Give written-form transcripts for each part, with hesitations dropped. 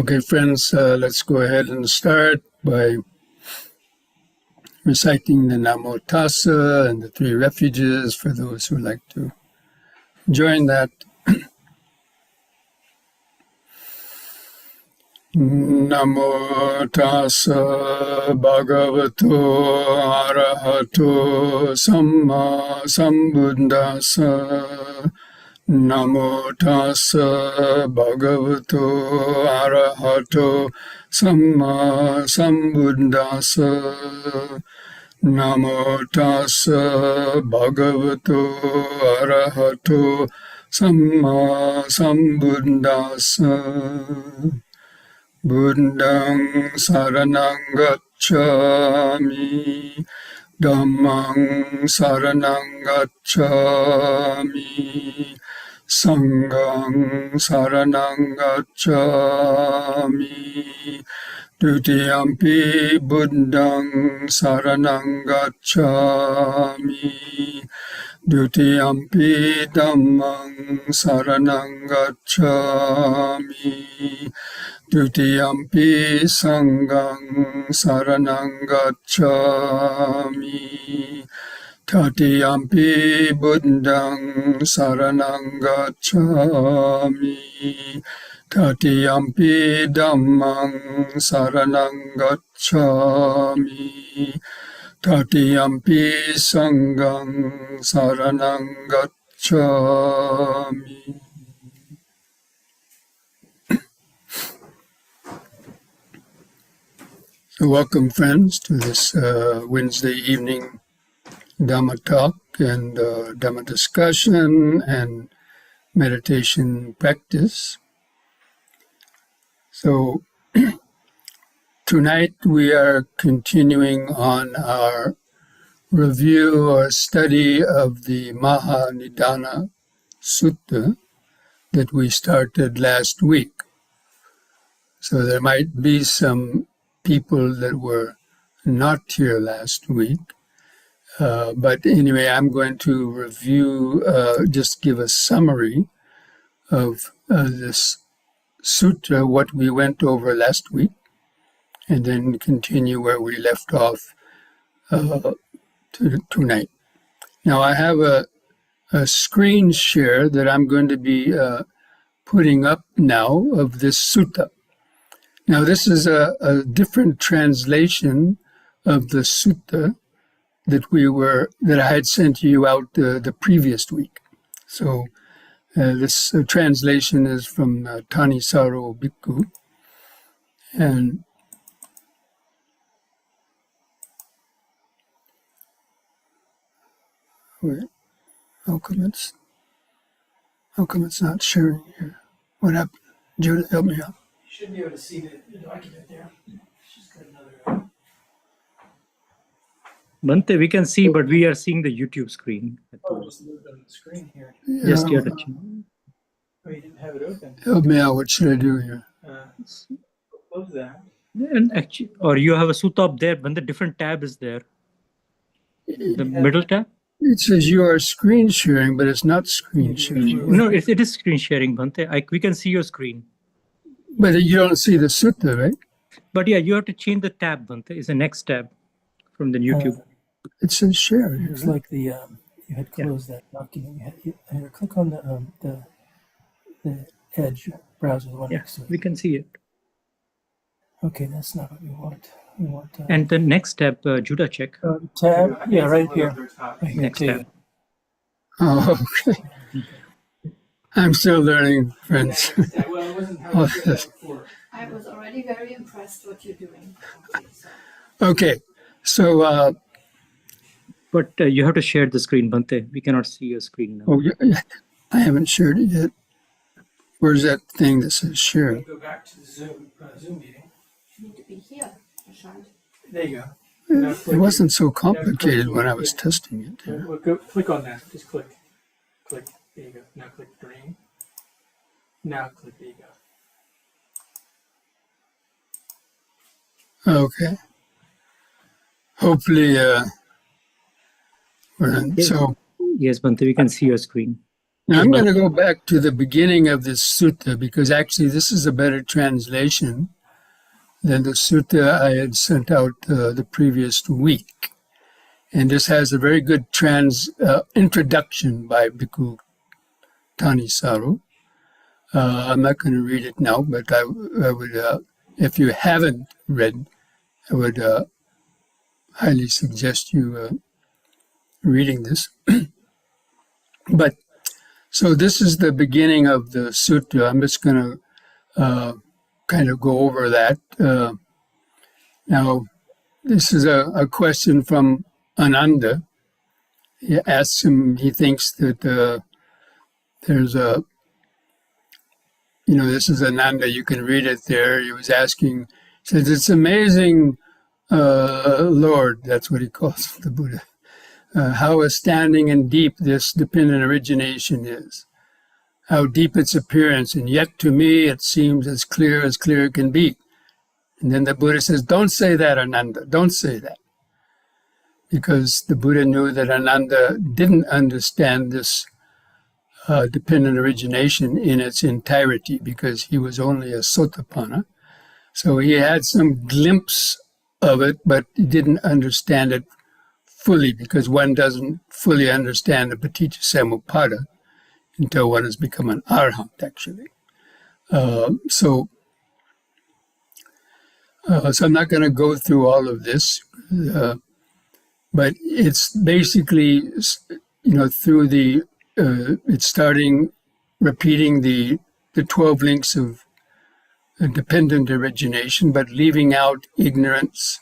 Okay, friends, let's go ahead and start by reciting the Namo Tassa and the three refuges for those who like to join that. Namo Tassa Bhagavato Arahato Samma Sambuddhassa. Namo Tassa Bhagavato Arahato Samma Sambuddhassa. Namo Tassa Bhagavato Arahato Samma Sambuddhassa. Buddhang Saranang Gacchami. Dhammang Saranang Gacchami. Sanghang Saranang Gacchami. Dutiyampi Buddhang Saranang Gacchami. Dutiyampi Dhammang Saranang Gacchami. Dutiyampi Sanghang Saranang Gacchami. Tatiyampi Buddhang Saranang Gacchami. Tatiyampi Dhammang Saranang Gacchami. Tatiyampi Sanghang Saranang Gacchami. So welcome, friends, to this Wednesday evening Dhamma talk and Dhamma discussion and meditation practice. So tonight we are continuing on our review or study of the Maha-Nidana Sutta that we started last week. So there might be some people that were not here last week. But anyway, I'm going to review, just give a summary of this sutta, what we went over last week, and then continue where we left off tonight. Now, I have a screen share that I'm going to be putting up now of this sutta. Now, this is a different translation of the sutta that I had sent you out the previous week. So this translation is from Thanissaro Bhikkhu. And wait, how come it's not sharing here? What happened? Judith, help me out. You should be able to see the document there. She's got another. Bhante, we can see, but we are seeing the YouTube screen. Oh, just moved on the screen here. Yeah, Just here to Oh, you didn't have it open. help me out. What should I do here? Close that. and actually, or you have a sutta up there, Bhante, different tab is there. The middle tab? It says you are screen sharing, but it's not screen sharing. No, it is screen sharing, Bhante. We can see your screen. But you don't see the sutta, right? But yeah, you have to change the tab, Bhante. It's the next tab from the YouTube. It says share here. Looks like you had closed that document. You had to click on the Edge browser, the one Yeah, next to it. we can see it. Okay, that's not what we want. We want And the next tab, Judah check. tab. Yeah, right here. Right here Next too. tab. Oh, okay. I'm still learning, friends. Well, it wasn't how you did that before. I was already very impressed what you're doing. Okay, so But you have to share the screen, Bhante. We cannot see your screen now. oh, yeah, I haven't shared it yet. Where's that thing that says share? Go back to the Zoom meeting. You need to be here, Prashant. There you go. Now It click- wasn't so complicated when I was testing it. Yeah. Well, go click on that. Just click. Click. There you go. Now click green. Now click. There you go. Okay. Hopefully, we're in. So Yes, Bhante, we can see your screen. Now I'm going to go back to the beginning of this sutta because actually this is a better translation than the sutta I had sent out the previous week. And this has a very good introduction by Bhikkhu Tanisaru. I'm not going to read it now, but I would, if you haven't read, I would highly suggest you reading this. But so this is the beginning of the sutta. I'm just going to kind of go over that. Now, this is a question from Ananda. He asks him, he thinks that there's a, this is Ananda, you can read it there. He was asking, he says, it's amazing, Lord, that's what he calls the Buddha, how astounding and deep this dependent origination is, how deep its appearance, and yet to me it seems as clear can be. And then the Buddha says, don't say that, Ananda, don't say that. Because the Buddha knew that Ananda didn't understand this dependent origination in its entirety because he was only a Sotapanna. So he had some glimpse of it, but he didn't understand it fully because one doesn't fully understand the Paticca Samuppada until one has become an arhat, actually. So I'm not going to go through all of this. But it's basically, through the, it's starting repeating the 12 links of dependent origination, but leaving out ignorance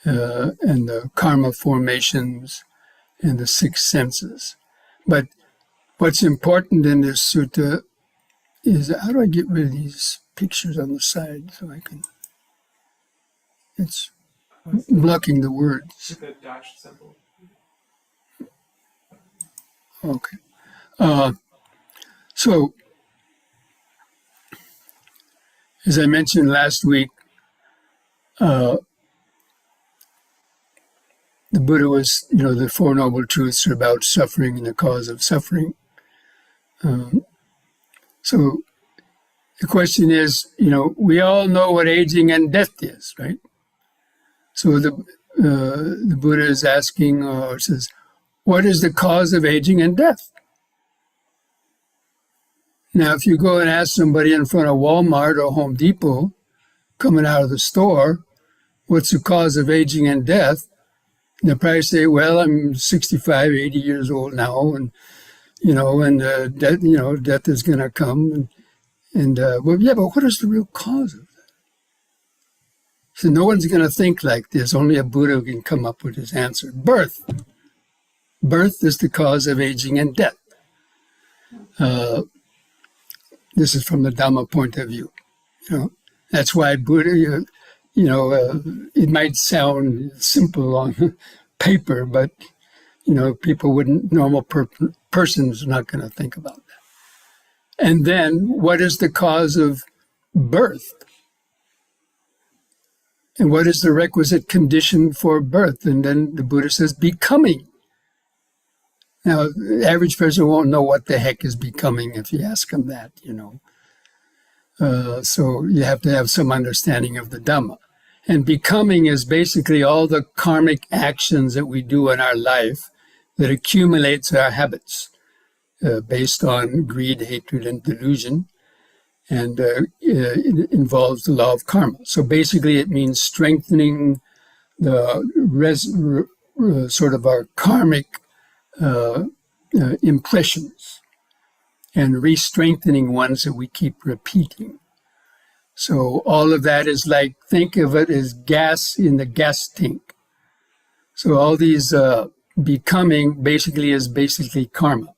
and the karma formations and the six senses. But what's important in this sutta is, how do I get rid of these pictures on the side so I can, it's blocking the words. With a dash symbol. Okay. So, as I mentioned last week, the Buddha was, the Four Noble Truths are about suffering and the cause of suffering. So the question is, we all know what aging and death is, right? So the Buddha is asking, or says, what is the cause of aging and death? Now, if you go and ask somebody in front of Walmart or Home Depot, coming out of the store, what's the cause of aging and death? And they'll probably say, well, I'm 65, 80 years old now, and, death is going to come. Well, yeah, but what is the real cause of that? So no one's going to think like this. Only a Buddha can come up with his answer. Birth. Birth is the cause of aging and death. This is from the Dhamma point of view. That's why Buddha, it might sound simple on paper, but, people wouldn't, normal person's not going to think about that. And then what is the cause of birth? And what is the requisite condition for birth? And then the Buddha says, becoming. Now, the average person won't know what the heck is becoming if you ask them that, So you have to have some understanding of the Dhamma. And becoming is basically all the karmic actions that we do in our life that accumulates our habits based on greed, hatred, and delusion. And it involves the law of karma. So basically it means strengthening the sort of our karmic impressions and re-strengthening ones that we keep repeating. So all of that is like, think of it as gas in the gas tank. So all these becoming basically is basically karma.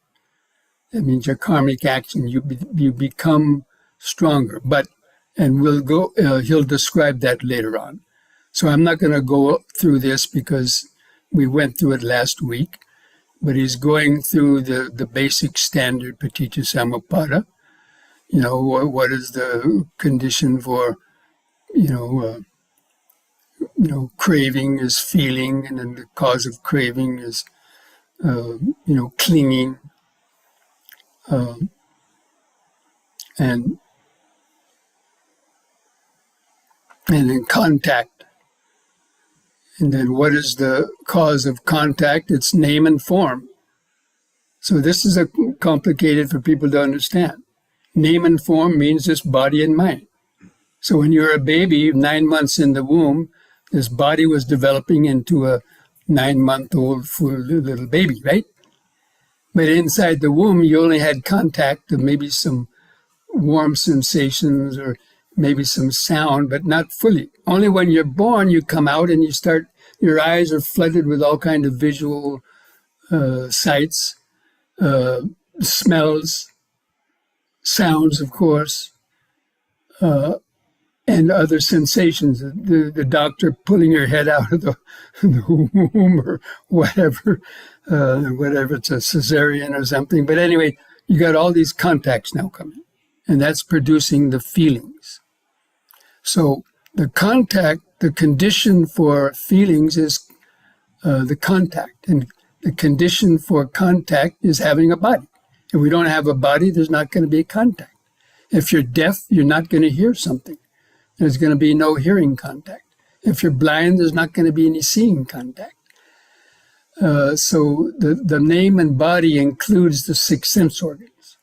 That means your karmic action, you become stronger. And he'll describe that later on. So I'm not going to go through this because we went through it last week. But he's going through the basic standard Paticca Samuppada. What is the condition for, craving is feeling, and then the cause of craving is, clinging. Um, and then contact. And then what is the cause of contact? It's name and form. So this is complicated for people to understand. Name and form means just body and mind. So when you're a baby, 9 months in the womb, this body was developing into a 9-month-old full little baby, right? But inside the womb, you only had contact of maybe some warm sensations or maybe some sound, but not fully. Only when you're born, you come out and you start, your eyes are flooded with all kinds of visual sights, smells, sounds, of course, and other sensations. The doctor pulling your head out of the womb or whatever, whatever, it's a cesarean or something. But anyway, you got all these contacts now coming, and that's producing the feelings. So the contact, the condition for feelings is the contact, and the condition for contact is having a body. If we don't have a body, there's not going to be a contact. If you're deaf, you're not going to hear something. There's going to be no hearing contact. If you're blind, there's not going to be any seeing contact. So the name and body includes the 6 sense organs.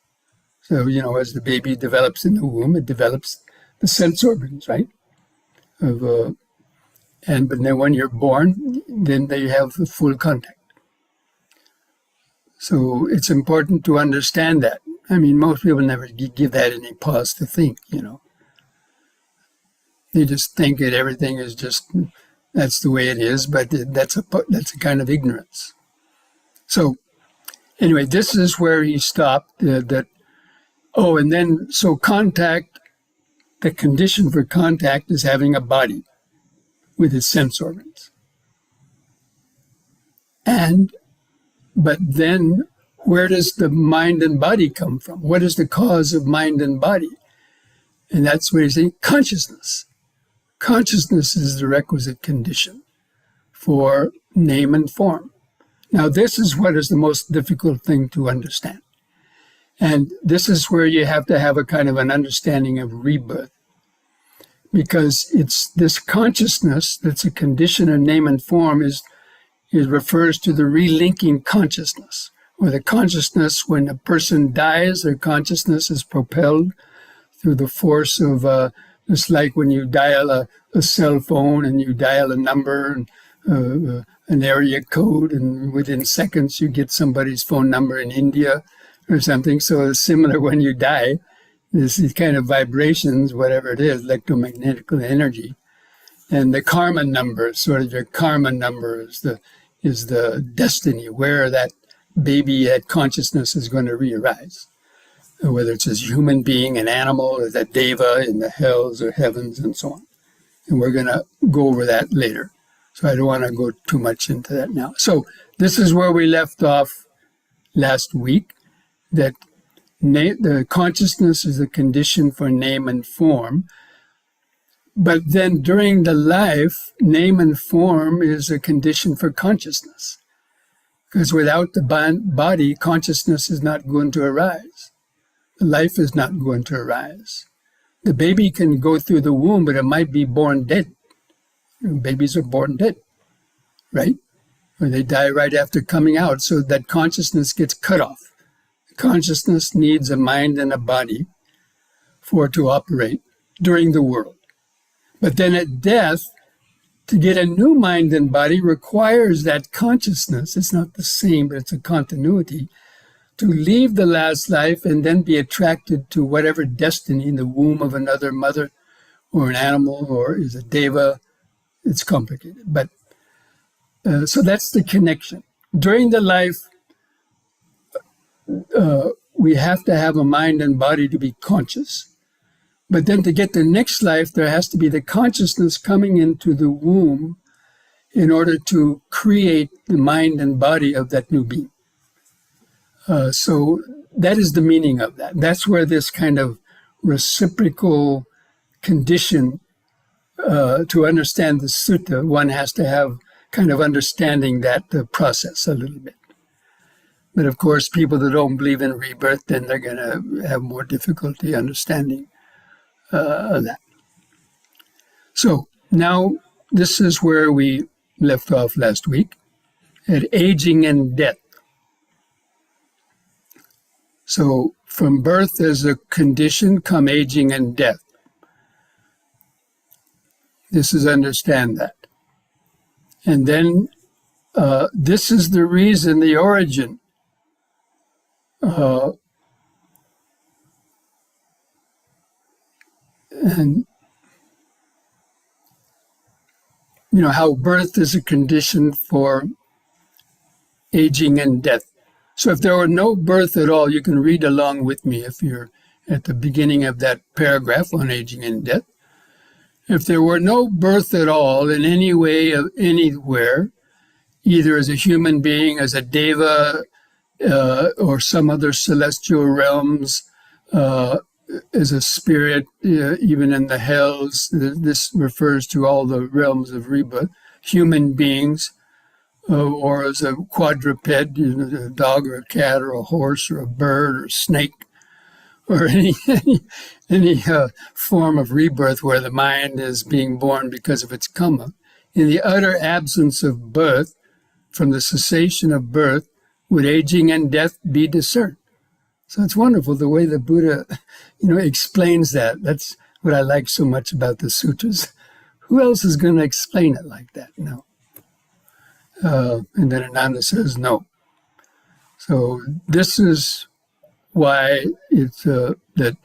So, as the baby develops in the womb, it develops the sense organs, right? But then when you're born, then they have the full contact. So it's important to understand that. I mean, most people never give that any pause to think, They just think that everything is just, that's the way it is, but that's a kind of ignorance. So anyway, this is where he stopped. So contact, the condition for contact is having a body with its sense organs. But then where does the mind and body come from? What is the cause of mind and body? And that's where he's saying consciousness. Consciousness is the requisite condition for name and form. Now, this is what is the most difficult thing to understand. And this is where you have to have a kind of an understanding of rebirth, because it's this consciousness that's a condition of name and form it refers to the relinking consciousness, or the consciousness when a person dies, their consciousness is propelled through the force of, just like when you dial a cell phone and you dial a number and an area code, and within seconds you get somebody's phone number in India or something. So it's similar when you die, these kind of vibrations, whatever it is, electromagnetic energy. And the karma number, sort of your karma number is the destiny, where that baby, that consciousness is going to re-arise. Whether it's as a human being, an animal, or that deva in the hells or heavens and so on. And we're going to go over that later. So I don't want to go too much into that now. So this is where we left off last week, that the consciousness is the condition for name and form. But then during the life, name and form is a condition for consciousness. Because without the body, consciousness is not going to arise. Life is not going to arise. The baby can go through the womb, but it might be born dead. Babies are born dead, right? Or they die right after coming out, so that consciousness gets cut off. Consciousness needs a mind and a body for it to operate during the world. But then at death, to get a new mind and body requires that consciousness. It's not the same, but it's a continuity, to leave the last life and then be attracted to whatever destiny in the womb of another mother or an animal or is a deva. It's complicated. But so that's the connection. During the life, we have to have a mind and body to be conscious. But then to get the next life, there has to be the consciousness coming into the womb in order to create the mind and body of that new being. So that is the meaning of that. That's where this kind of reciprocal condition, to understand the sutta, one has to have kind of understanding that process a little bit. But of course, people that don't believe in rebirth, then they're going to have more difficulty understanding that. So now this is where we left off last week, at aging and death. So from birth as a condition come aging and death. This is understand that. And then this is the reason, the origin. And you know how birth is a condition for aging and death. So if there were no birth at all, you can read along with me if you're at the beginning of that paragraph on aging and death. If there were no birth at all in any way of anywhere, either as a human being, as a deva, or some other celestial realms, as a spirit, even in the hells, this refers to all the realms of rebirth, human beings, or as a quadruped, a dog or a cat or a horse or a bird or a snake, or any form of rebirth where the mind is being born because of its karma. In the utter absence of birth, from the cessation of birth, would aging and death be discerned. So it's wonderful the way the Buddha, explains that. That's what I like so much about the sutras. Who else is going to explain it like that? No. And then Ananda says no. So this is why it's that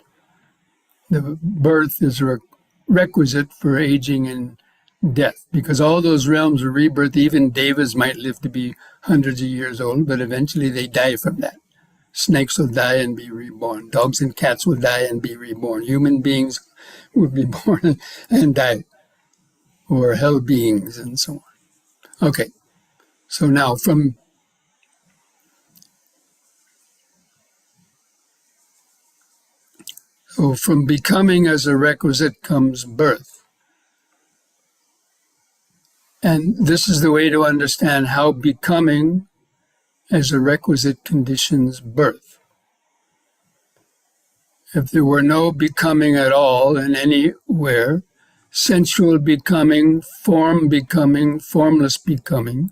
the birth is a requisite for aging and death, because all those realms of rebirth, even devas might live to be hundreds of years old, but eventually they die from that. Snakes will die and be reborn. Dogs and cats will die and be reborn. Human beings will be born and die, or hell beings and so on. Okay, so now from becoming as a requisite comes birth. And this is the way to understand how becoming as a requisite conditions birth. If there were no becoming at all in anywhere, sensual becoming, form becoming, formless becoming,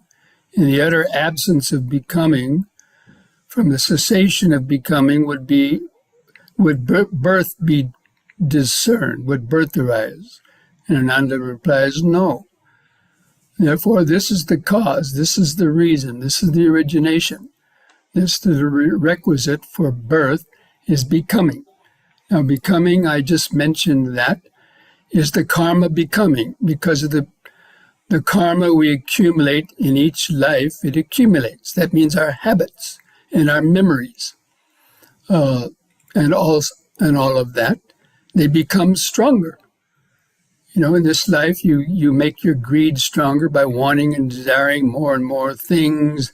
in the utter absence of becoming, from the cessation of becoming would birth be discerned? Would birth arise? And Ananda replies, no. Therefore, this is the cause, this is the reason, this is the origination. This is the requisite for birth is becoming. Now, becoming, I just mentioned that, is the karma becoming. Because of the karma we accumulate in each life, it accumulates. That means our habits and our memories. And all of that, they become stronger. In this life, you make your greed stronger by wanting and desiring more and more things,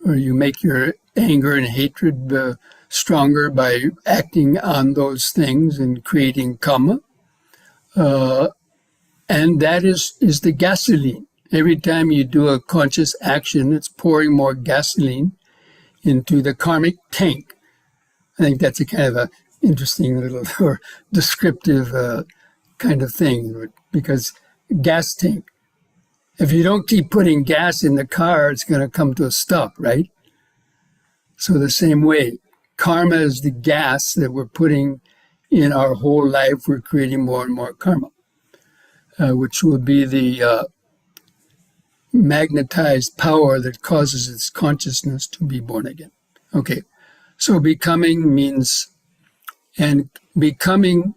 or you make your anger and hatred stronger by acting on those things and creating karma. And that is the gasoline. Every time you do a conscious action, it's pouring more gasoline into the karmic tank. I think that's a kind of a interesting little or descriptive kind of thing, because gas tank. If you don't keep putting gas in the car, it's going to come to a stop, right? So the same way, karma is the gas that we're putting in our whole life. We're creating more and more karma, which will be the magnetized power that causes its consciousness to be born again. Okay, so becoming means, and becoming,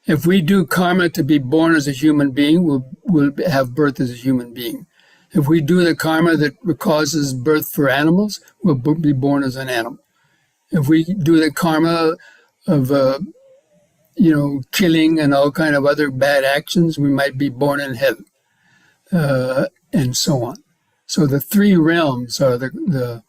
if we do karma to be born as a human being, we'll have birth as a human being. If we do the karma that causes birth for animals, we'll be born as an animal. If we do the karma of, killing and all kind of other bad actions, we might be born in hell, and so on. So the three realms are the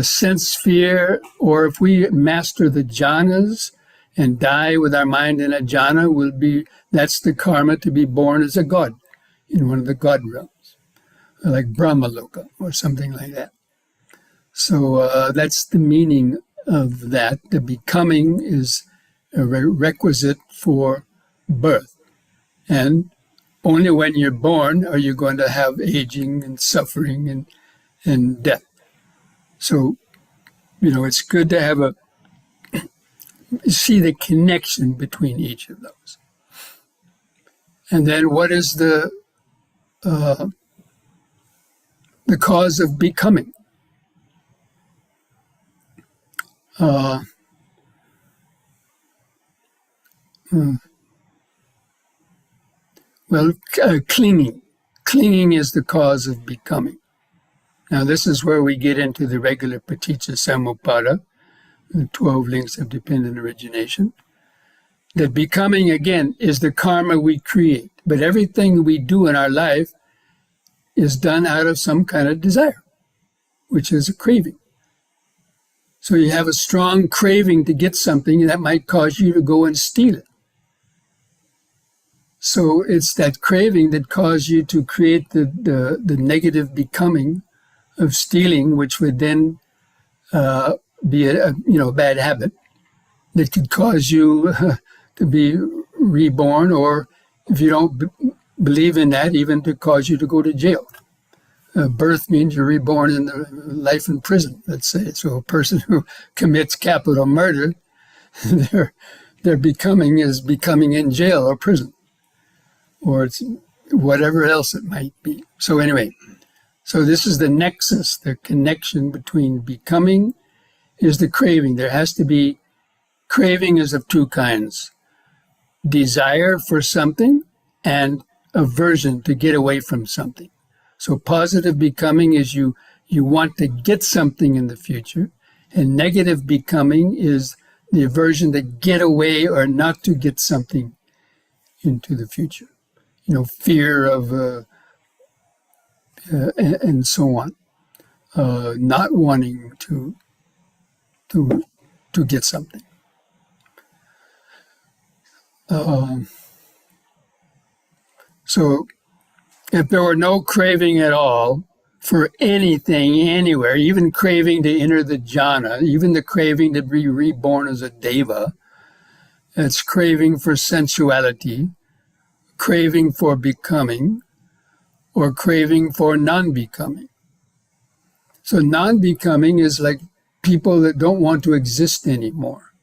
sense sphere, or if we master the jhanas and die with our mind in a jhana, that's the karma to be born as a god in one of the god realms, like Brahmaloka or something like that. So that's the meaning of that. The becoming is a requisite for birth. And only when you're born are you going to have aging and suffering and death. So, it's good to have see the connection between each of those. And then what is the cause of becoming? Clinging. Clinging is the cause of becoming. Now, this is where we get into the regular Paticca Samuppada, the 12 links of dependent origination. That becoming, again, is the karma we create. But everything we do in our life is done out of some kind of desire, which is a craving. So you have a strong craving to get something that might cause you to go and steal it. So it's that craving that caused you to create the negative becoming of stealing, which would then be a bad habit that could cause you to be reborn, or if you don't believe in that, even to cause you to go to jail. Birth means you're reborn in the life in prison, let's say. So a person who commits capital murder, their becoming is becoming in jail or prison, or it's whatever else it might be. So anyway, so this is the nexus, the connection between becoming is the craving. There has to be, craving is of two kinds: desire for something and aversion to get away from something. So positive becoming is you want to get something in the future, and negative becoming is the aversion to get away or not to get something into the future. Fear of, and so on, not wanting to get something. So if there were no craving at all for anything, anywhere, even craving to enter the jhana, even the craving to be reborn as a deva, it's craving for sensuality, craving for becoming, or craving for non-becoming. So non-becoming is like people that don't want to exist anymore,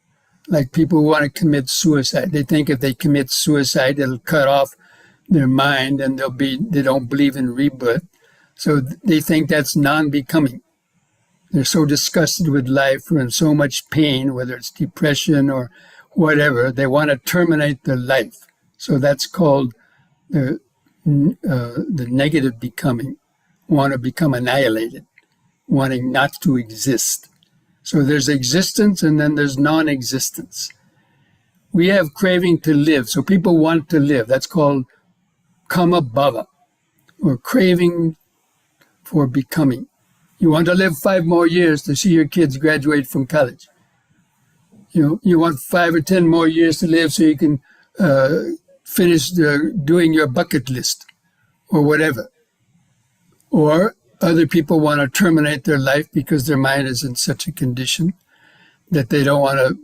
like people who want to commit suicide. They think if they commit suicide, it'll cut off their mind and they don't believe in rebirth. So they think that's non-becoming. They're so disgusted with life or in so much pain, whether it's depression or whatever, they want to terminate their life. So that's called the negative becoming, want to become annihilated, wanting not to exist. So there's existence and then there's non-existence. We have craving to live, so people want to live. That's called kama bhava, or craving for becoming. You want to live 5 more years to see your kids graduate from college. You want 5 or 10 more years to live so you can finish doing your bucket list or whatever. Or other people want to terminate their life because their mind is in such a condition that they don't want to,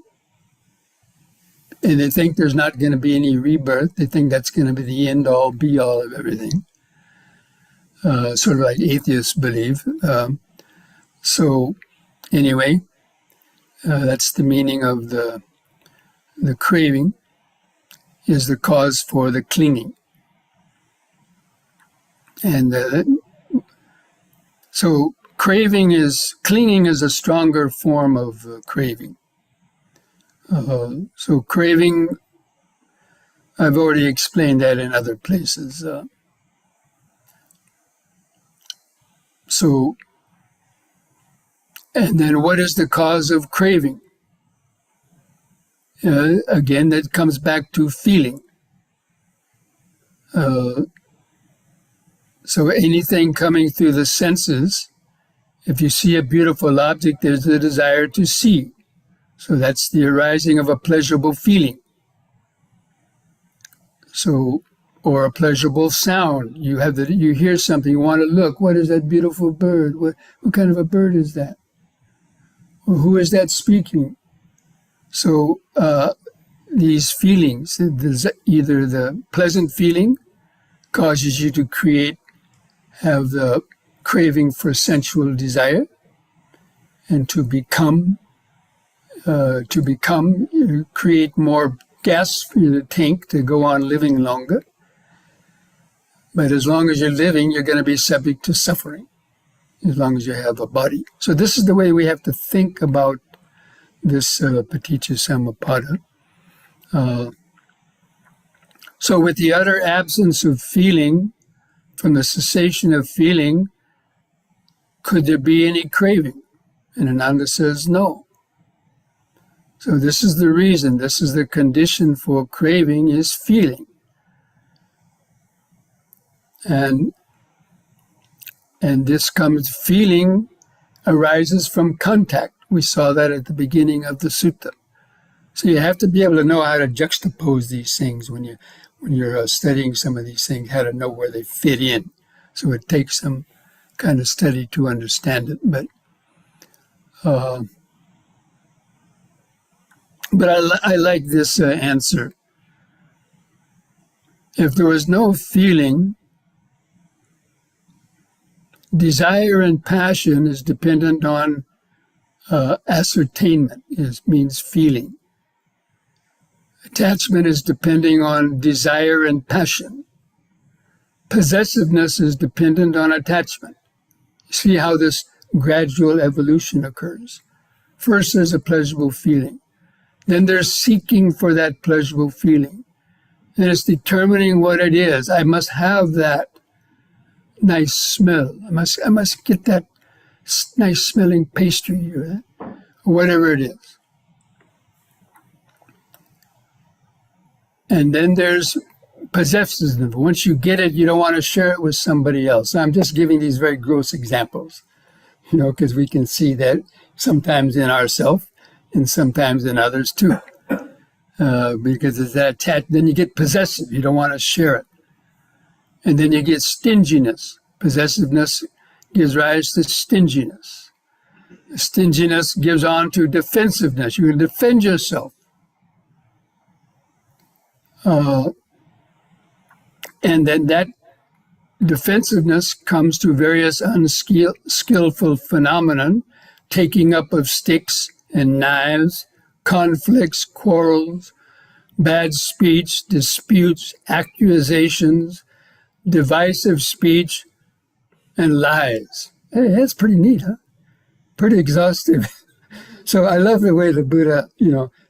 and they think there's not going to be any rebirth. They think that's going to be the end all be all of everything. Sort of like atheists believe. So anyway, that's the meaning of the craving is the cause for the clinging. And so clinging is a stronger form of craving. So craving, I've already explained that in other places. And then what is the cause of craving? Again, that comes back to feeling. So anything coming through the senses, if you see a beautiful object, there's the desire to see. So that's the arising of a pleasurable feeling. So, or a pleasurable sound. You hear something, you want to look. What is that beautiful bird? What kind of a bird is that? Well, who is that speaking? So these feelings, either the pleasant feeling causes you to have the craving for sensual desire, and to become, create more gas for the tank to go on living longer. But as long as you're living, you're going to be subject to suffering, as long as you have a body. So this is the way we have to think about this paticca samuppada. So with the utter absence of feeling, from the cessation of feeling, could there be any craving? And Ananda says no. So this is the reason, this is the condition for craving, is feeling. And feeling arises from contact. We saw that at the beginning of the sutta. So you have to be able to know how to juxtapose these things when you're studying some of these things, how to know where they fit in. So it takes some kind of study to understand it. But I like this answer. If there was no feeling, desire and passion is dependent on ascertainment, means feeling. Attachment is depending on desire and passion. Possessiveness is dependent on attachment. See how this gradual evolution occurs. First, there's a pleasurable feeling. Then there's seeking for that pleasurable feeling. Then it's determining what it is. I must have that nice smell. I must get that nice smelling pastry or whatever it is. And then there's possessiveness. Once you get it, you don't want to share it with somebody else. I'm just giving these very gross examples, because we can see that sometimes in ourselves and sometimes in others too. Because it's that attached, then you get possessive. You don't want to share it. And then you get stinginess. Possessiveness gives rise to stinginess. Stinginess gives on to defensiveness. You can defend yourself. And then that defensiveness comes to various unskillful phenomenon, taking up of sticks and knives, conflicts, quarrels, bad speech, disputes, accusations, divisive speech, and lies. Hey, that's pretty neat, huh? Pretty exhaustive. So I love the way the Buddha,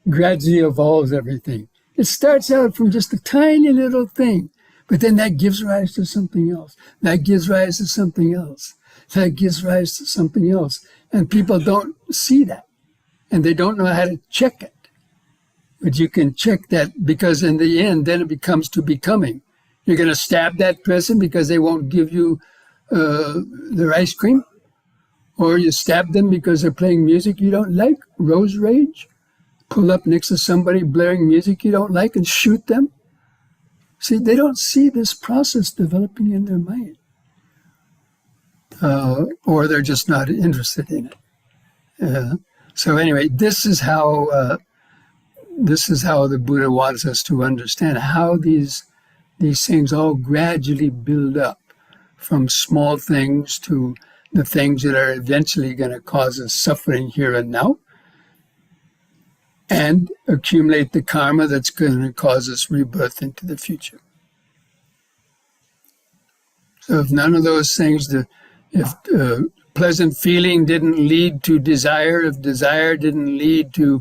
gradually evolves everything. It starts out from just a tiny little thing, but then that gives rise to something else. That gives rise to something else. That gives rise to something else. And people don't see that. And they don't know how to check it. But you can check that, because in the end, then it becomes to becoming. You're going to stab that person because they won't give you their ice cream? Or you stab them because they're playing music you don't like, rose rage? Pull up next to somebody blaring music you don't like and shoot them? See, they don't see this process developing in their mind. Or they're just not interested in it. So anyway, this is how the Buddha wants us to understand how these things all gradually build up from small things to the things that are eventually going to cause us suffering here and now, and accumulate the karma that's going to cause us rebirth into the future. So if none of those things, if pleasant feeling didn't lead to desire, if desire didn't lead to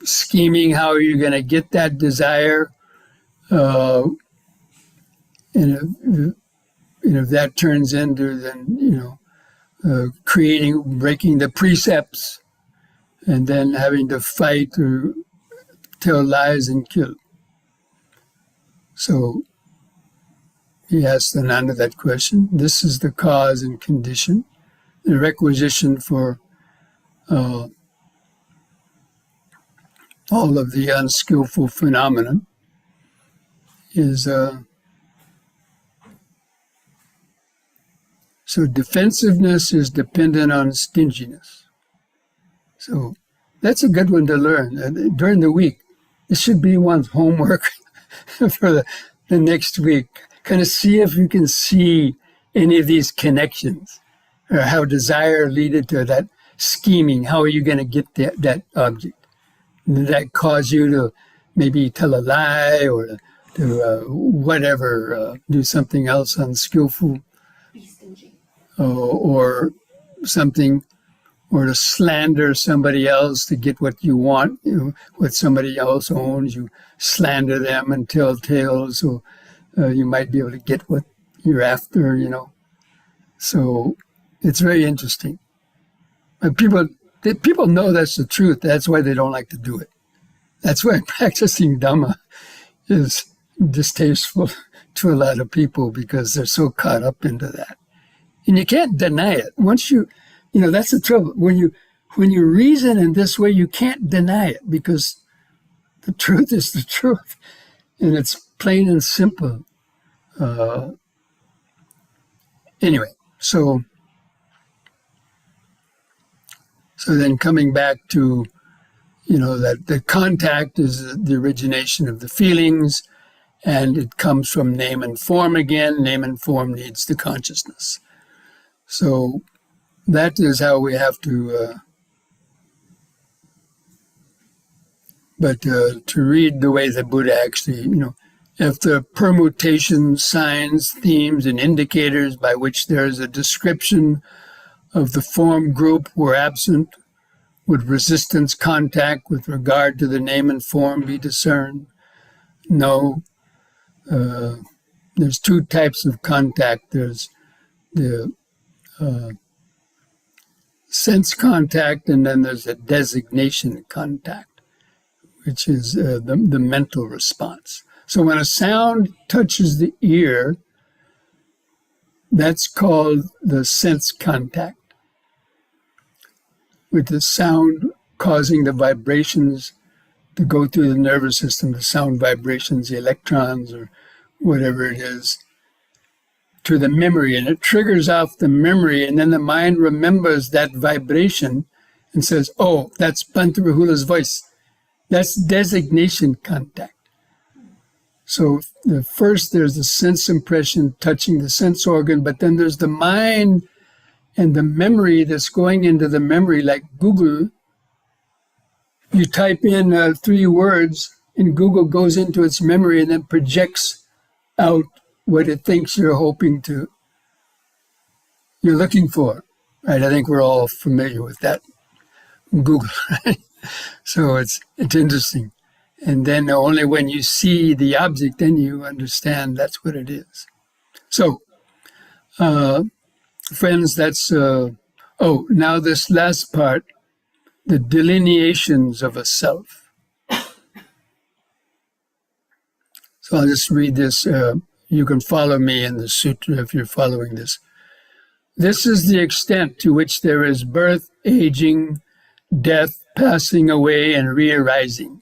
scheming how you're going to get that desire, and if that turns into then breaking the precepts, and then having to fight or tell lies and kill. So he asked Ananda that question. This is the cause and condition, the requisition for all of the unskillful phenomenon is so defensiveness is dependent on stinginess. So that's a good one to learn during the week. This should be one's homework for the next week. Kind of see if you can see any of these connections, or how desire leaded to that scheming. How are you going to get that object? Did that cause you to maybe tell a lie, or to whatever, do something else unskillful, Be stingy. or something, or to slander somebody else to get what you want, what somebody else owns. You slander them and tell tales, so you might be able to get what you're after, So it's very interesting. But people know that's the truth. That's why they don't like to do it. That's why practicing Dhamma is distasteful to a lot of people, because they're so caught up into that. And you can't deny it. Once that's the trouble. When you reason in this way, you can't deny it, because the truth is the truth. And it's plain and simple. Anyway, so then coming back to, that the contact is the origination of the feelings, and it comes from name and form again. Name and form needs the consciousness. So that is how we have to, to read the way the Buddha actually, if the permutations, signs, themes, and indicators by which there is a description of the form group were absent, would resistance contact with regard to the name and form be discerned? No. There's two types of contact. There's the sense contact, and then there's a designation contact, which is the mental response. So when a sound touches the ear, that's called the sense contact, with the sound causing the vibrations to go through the nervous system, the sound vibrations, the electrons, or whatever it is, to the memory. And it triggers off the memory, and then the mind remembers that vibration and says, oh, that's Bhante Rahula's voice. That's designation contact. So first there's the sense impression touching the sense organ, but then there's the mind and the memory that's going into the memory, like Google. You type in 3 words, and Google goes into its memory and then projects out what it thinks you're looking for, right? I think we're all familiar with that, Google, right? So it's interesting. And then only when you see the object, then you understand that's what it is. So, friends, that's, now this last part, the delineations of a self. So I'll just read this. You can follow me in the sutra if you're following this. This is the extent to which there is birth, aging, death, passing away, and re-arising.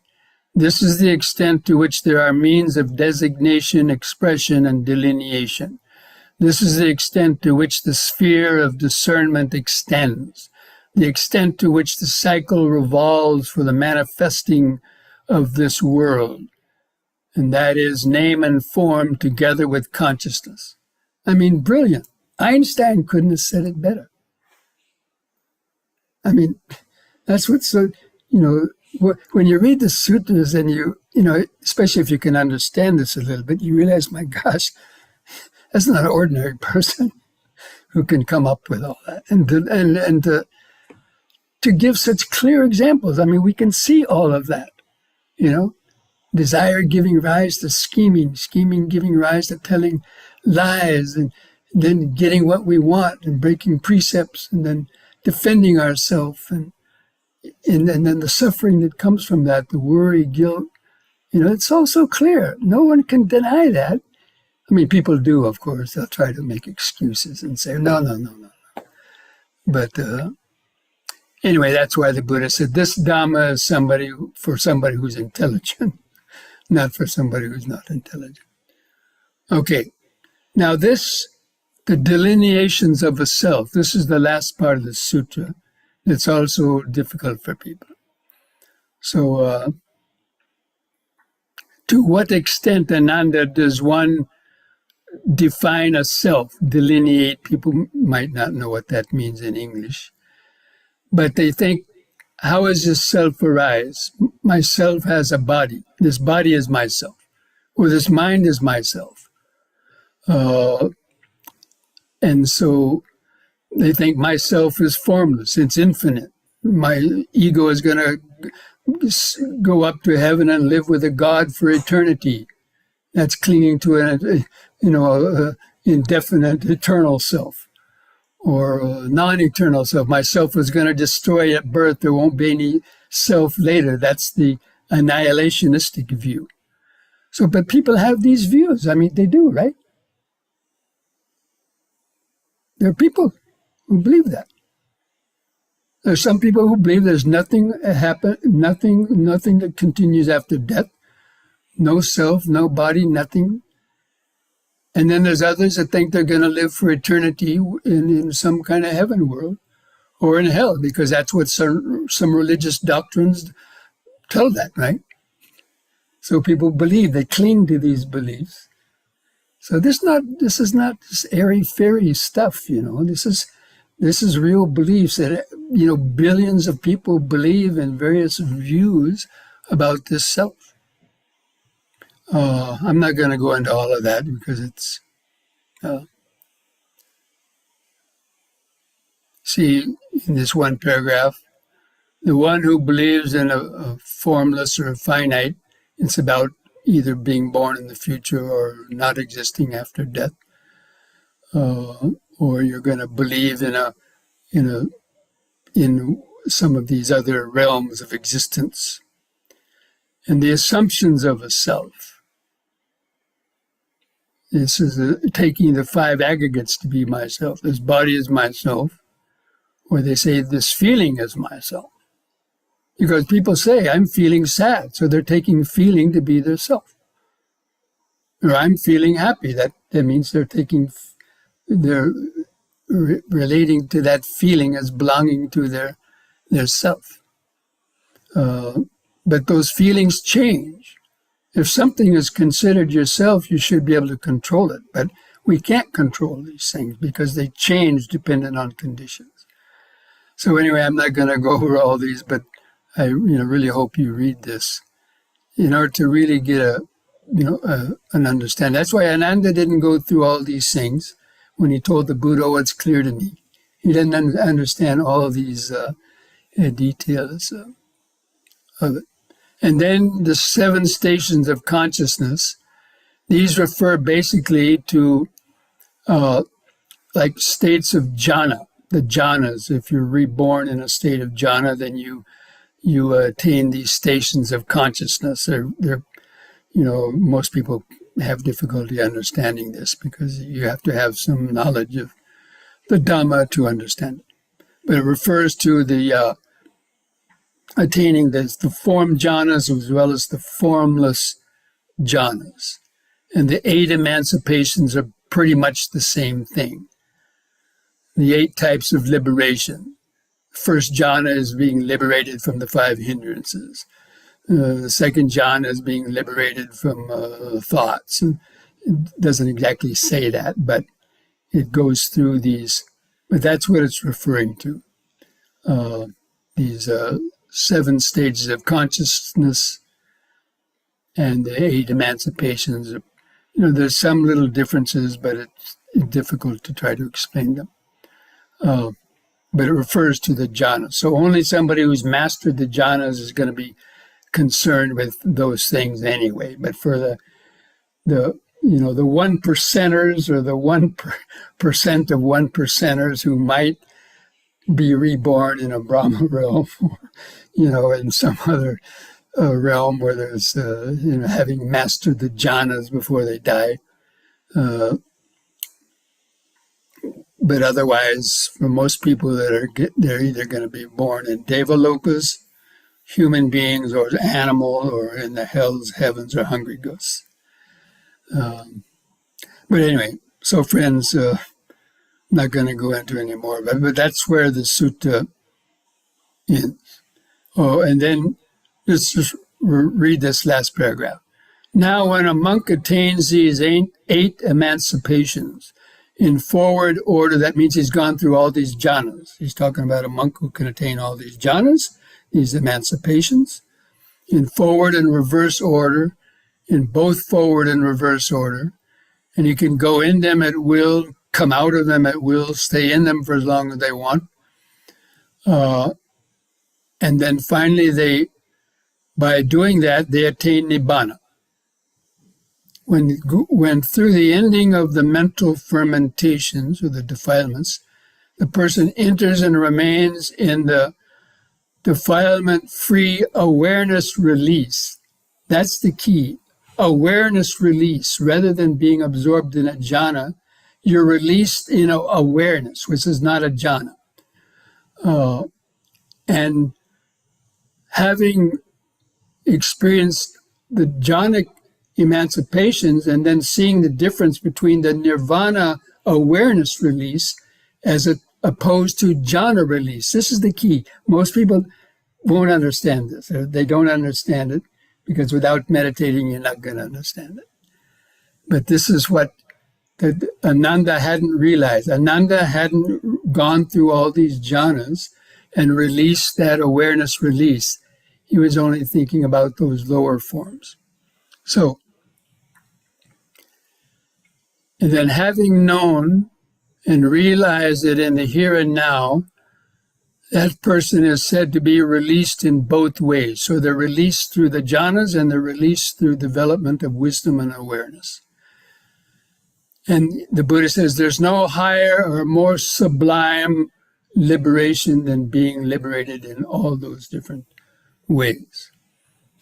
This is the extent to which there are means of designation, expression, and delineation. This is the extent to which the sphere of discernment extends, the extent to which the cycle revolves for the manifesting of this world, and that is name and form together with consciousness. I mean, brilliant. Einstein couldn't have said it better. I mean, that's what's so, when you read the sutras and especially if you can understand this a little bit, you realize, my gosh, that's not an ordinary person who can come up with all that. And to give such clear examples. I mean, we can see all of that, desire giving rise to scheming, scheming giving rise to telling lies, and then getting what we want and breaking precepts, and then defending ourselves, and then the suffering that comes from that, the worry, guilt, it's all so clear. No one can deny that. I mean, people do, of course. They'll try to make excuses and say, no. But anyway, that's why the Buddha said this Dhamma is for somebody who's intelligent, not for somebody who's not intelligent. Okay, now the delineations of a self, this is the last part of the sutra. It's also difficult for people. So to what extent, Ananda, does one define a self, delineate? People might not know what that means in English, but they think, how does this self arise? Myself has a body. This body is myself. Or this mind is myself. And so they think myself is formless. It's infinite. My ego is going to go up to heaven and live with a God for eternity. That's clinging to an, indefinite, eternal self, or a non-eternal self. Myself is going to destroy at birth. There won't be any self later. That's the annihilationistic view. So, but people have these views. I mean, they do, right? There are people who believe that. There's some people who believe there's nothing nothing that continues after death. No self, no body, nothing. And then there's others that think they're going to live for eternity in some kind of heaven world or in hell, because that's what some religious doctrines tell that, right? So people believe, they cling to these beliefs. So this is not this airy-fairy stuff, This is real beliefs that, billions of people believe in various views about this self. I'm not going to go into all of that because it's, see, in this one paragraph, the one who believes in a formless or a finite, it's about either being born in the future or not existing after death, or you're going to believe in some of these other realms of existence, and the assumptions of a self. This is taking the five aggregates to be myself. This body is myself, or they say this feeling is myself. Because people say, I'm feeling sad, so they're taking feeling to be their self. Or I'm feeling happy, that means they're relating to that feeling as belonging to their self. But those feelings change. If something is considered yourself, you should be able to control it. But we can't control these things because they change dependent on conditions. So anyway, I'm not going to go over all these, but I really hope you read this in order to really get an understanding. That's why Ananda didn't go through all these things when he told the Buddha, "Oh, it's clear to me." He didn't understand all of these details of it. And then the 7 stations of consciousness, these refer basically to like states of jhana, the jhanas. If you're reborn in a state of jhana, then you attain these stations of consciousness. They're most people have difficulty understanding this because you have to have some knowledge of the Dhamma to understand it. But it refers to the attaining the form jhanas as well as the formless jhanas. And the 8 emancipations are pretty much the same thing. The 8 types of liberation. First jhana is being liberated from the 5 hindrances. The second jhana is being liberated from thoughts. And it doesn't exactly say that, but it goes through these. But that's what it's referring to. These 7 stages of consciousness and the 8 emancipations. There's some little differences, but it's difficult to try to explain them. But it refers to the jhanas. So only somebody who's mastered the jhanas is going to be concerned with those things anyway. But for the 1%ers or the 1% of 1%ers who might be reborn in a Brahma realm, in some other realm where there's, having mastered the jhanas before they die. But otherwise, for most people they're either going to be born in Devalokas, human beings, or animal, or in the hells, heavens, or hungry ghosts. But anyway, so friends, I'm not going to go into any more, but that's where the sutta in. Oh, and then let's just read this last paragraph. Now, when a monk attains these eight emancipations in forward order, that means he's gone through all these jhanas. He's talking about a monk who can attain all these jhanas, these emancipations, in forward and reverse order, in both forward and reverse order. And he can go in them at will, come out of them at will, stay in them for as long as they want. And then finally, by doing that, they attain nibbana. When through the ending of the mental fermentations or the defilements, the person enters and remains in the defilement-free awareness release. That's the key. Awareness release. Rather than being absorbed in a jhana, you're released in awareness, which is not a jhana. And having experienced the jhanic emancipations and then seeing the difference between the nirvana awareness release as opposed to jhana release. This is the key. Most people won't understand this. They don't understand it because without meditating, you're not going to understand it. But this is what Ananda hadn't realized. Ananda hadn't gone through all these jhanas and released that awareness release. He was only thinking about those lower forms. So, and then having known and realized it in the here and now, that person is said to be released in both ways. So they're released through the jhanas and they're released through development of wisdom and awareness. And the Buddha says there's no higher or more sublime liberation than being liberated in all those different ways.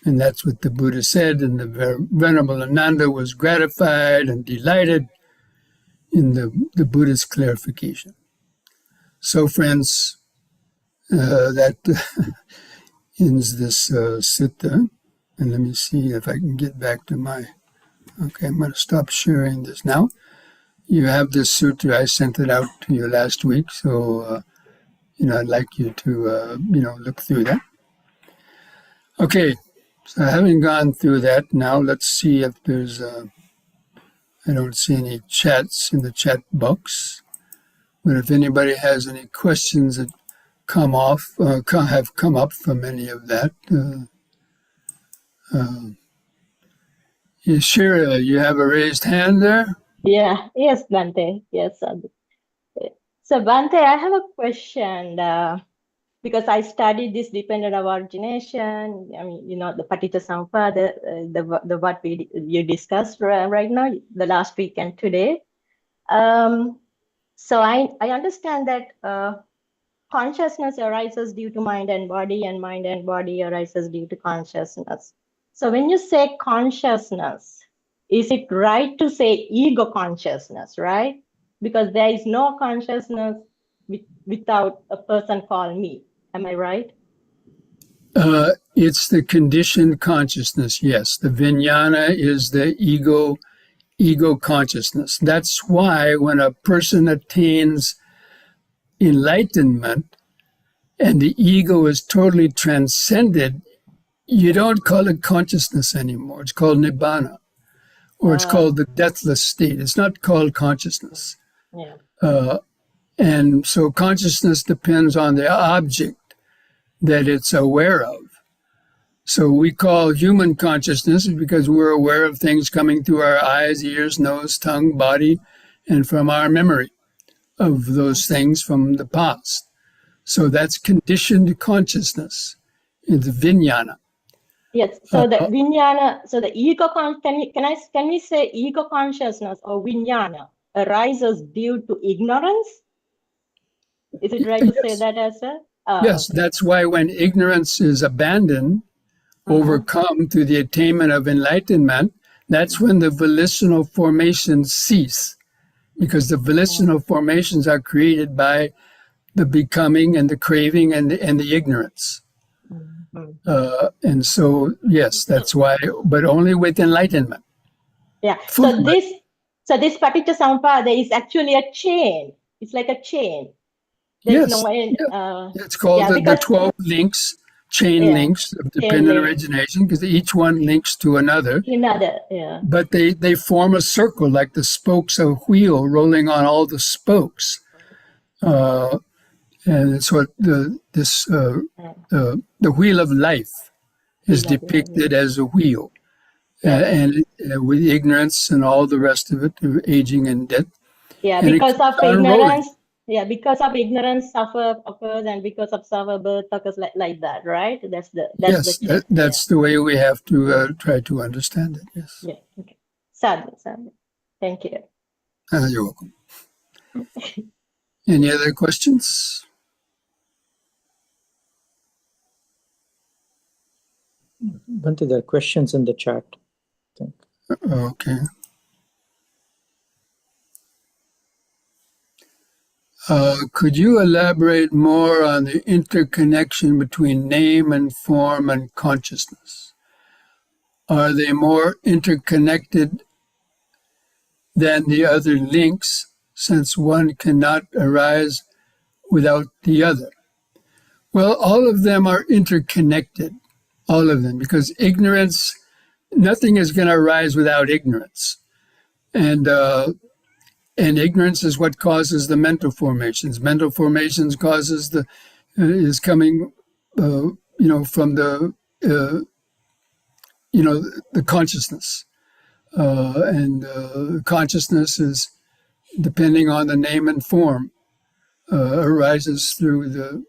And that's what the Buddha said, and the Venerable Ananda was gratified and delighted in the Buddha's clarification. So, friends, that ends this sutta. And let me see if I can get back to my... Okay, I'm going to stop sharing this now. You have this sutra. I sent it out to you last week, so I'd like you to look through that. Okay, so having gone through that, now let's see if there's I don't see any chats in the chat box, but if anybody has any questions that have come up from any of that, Yashira, you have a raised hand there? Yes, Bhante. Yes. So, Bhante, I have a question because I studied this dependent origination. I mean, the Paticca the what you discussed right now, the last week and today. So I understand that consciousness arises due to mind and mind and body arises due to consciousness. So when you say consciousness, is it right to say ego consciousness, right? Because there is no consciousness without a person called me. Am I right? It's the conditioned consciousness, yes. The vijnana is the ego consciousness. That's why when a person attains enlightenment and the ego is totally transcended, you don't call it consciousness anymore. It's called nibbana, or it's called the deathless state. It's not called consciousness. Yeah. And so consciousness depends on the object that it's aware of. So we call human consciousness because we're aware of things coming through our eyes, ears, nose, tongue, body, and from our memory of those things from the past. So that's conditioned consciousness. It's vijnana. Yes. So the vijnana, so the ego can we say ego consciousness or vijnana arises due to ignorance? Is it right to say that as well? Yes, okay. That's why when ignorance is abandoned, overcome through the attainment of enlightenment, that's when the volitional formations cease, because the volitional formations are created by the becoming and the craving and the ignorance. And so, yes, that's why, but only with enlightenment. Yeah. So this Paticca is actually a chain. It's like a chain. There's Yes. no way. It's called Yeah, the because 12 links, chain yeah, links of chain dependent link, origination, because each one links to another. another, yeah, But they form a circle like the spokes of a wheel rolling on all the spokes. And so the wheel of life is another, yeah. depicted as a wheel. Yeah. And with ignorance and all the rest of it, aging and death. Yeah, And it because keeps of on rolling. ignorance. Yeah, because of ignorance, suffer occurs, and because of suffer, birth occurs, like that, right? That's the Yes, chain. that's the way we have to try to understand it. Yes. Yeah. Yeah. Okay. Sadhu, sadhu. Thank you. You're welcome. Any other questions? Bhante, there are questions in the chat, I think. Okay. Could you elaborate more on the interconnection between name and form and consciousness? Are they more interconnected than the other links, since one cannot arise without the other? Well, all of them are interconnected, all of them, because ignorance, nothing is going to arise without ignorance. And ignorance is what causes the mental formations. Mental formations causes is coming, from the consciousness. And consciousness is, depending on the name and form, arises through the,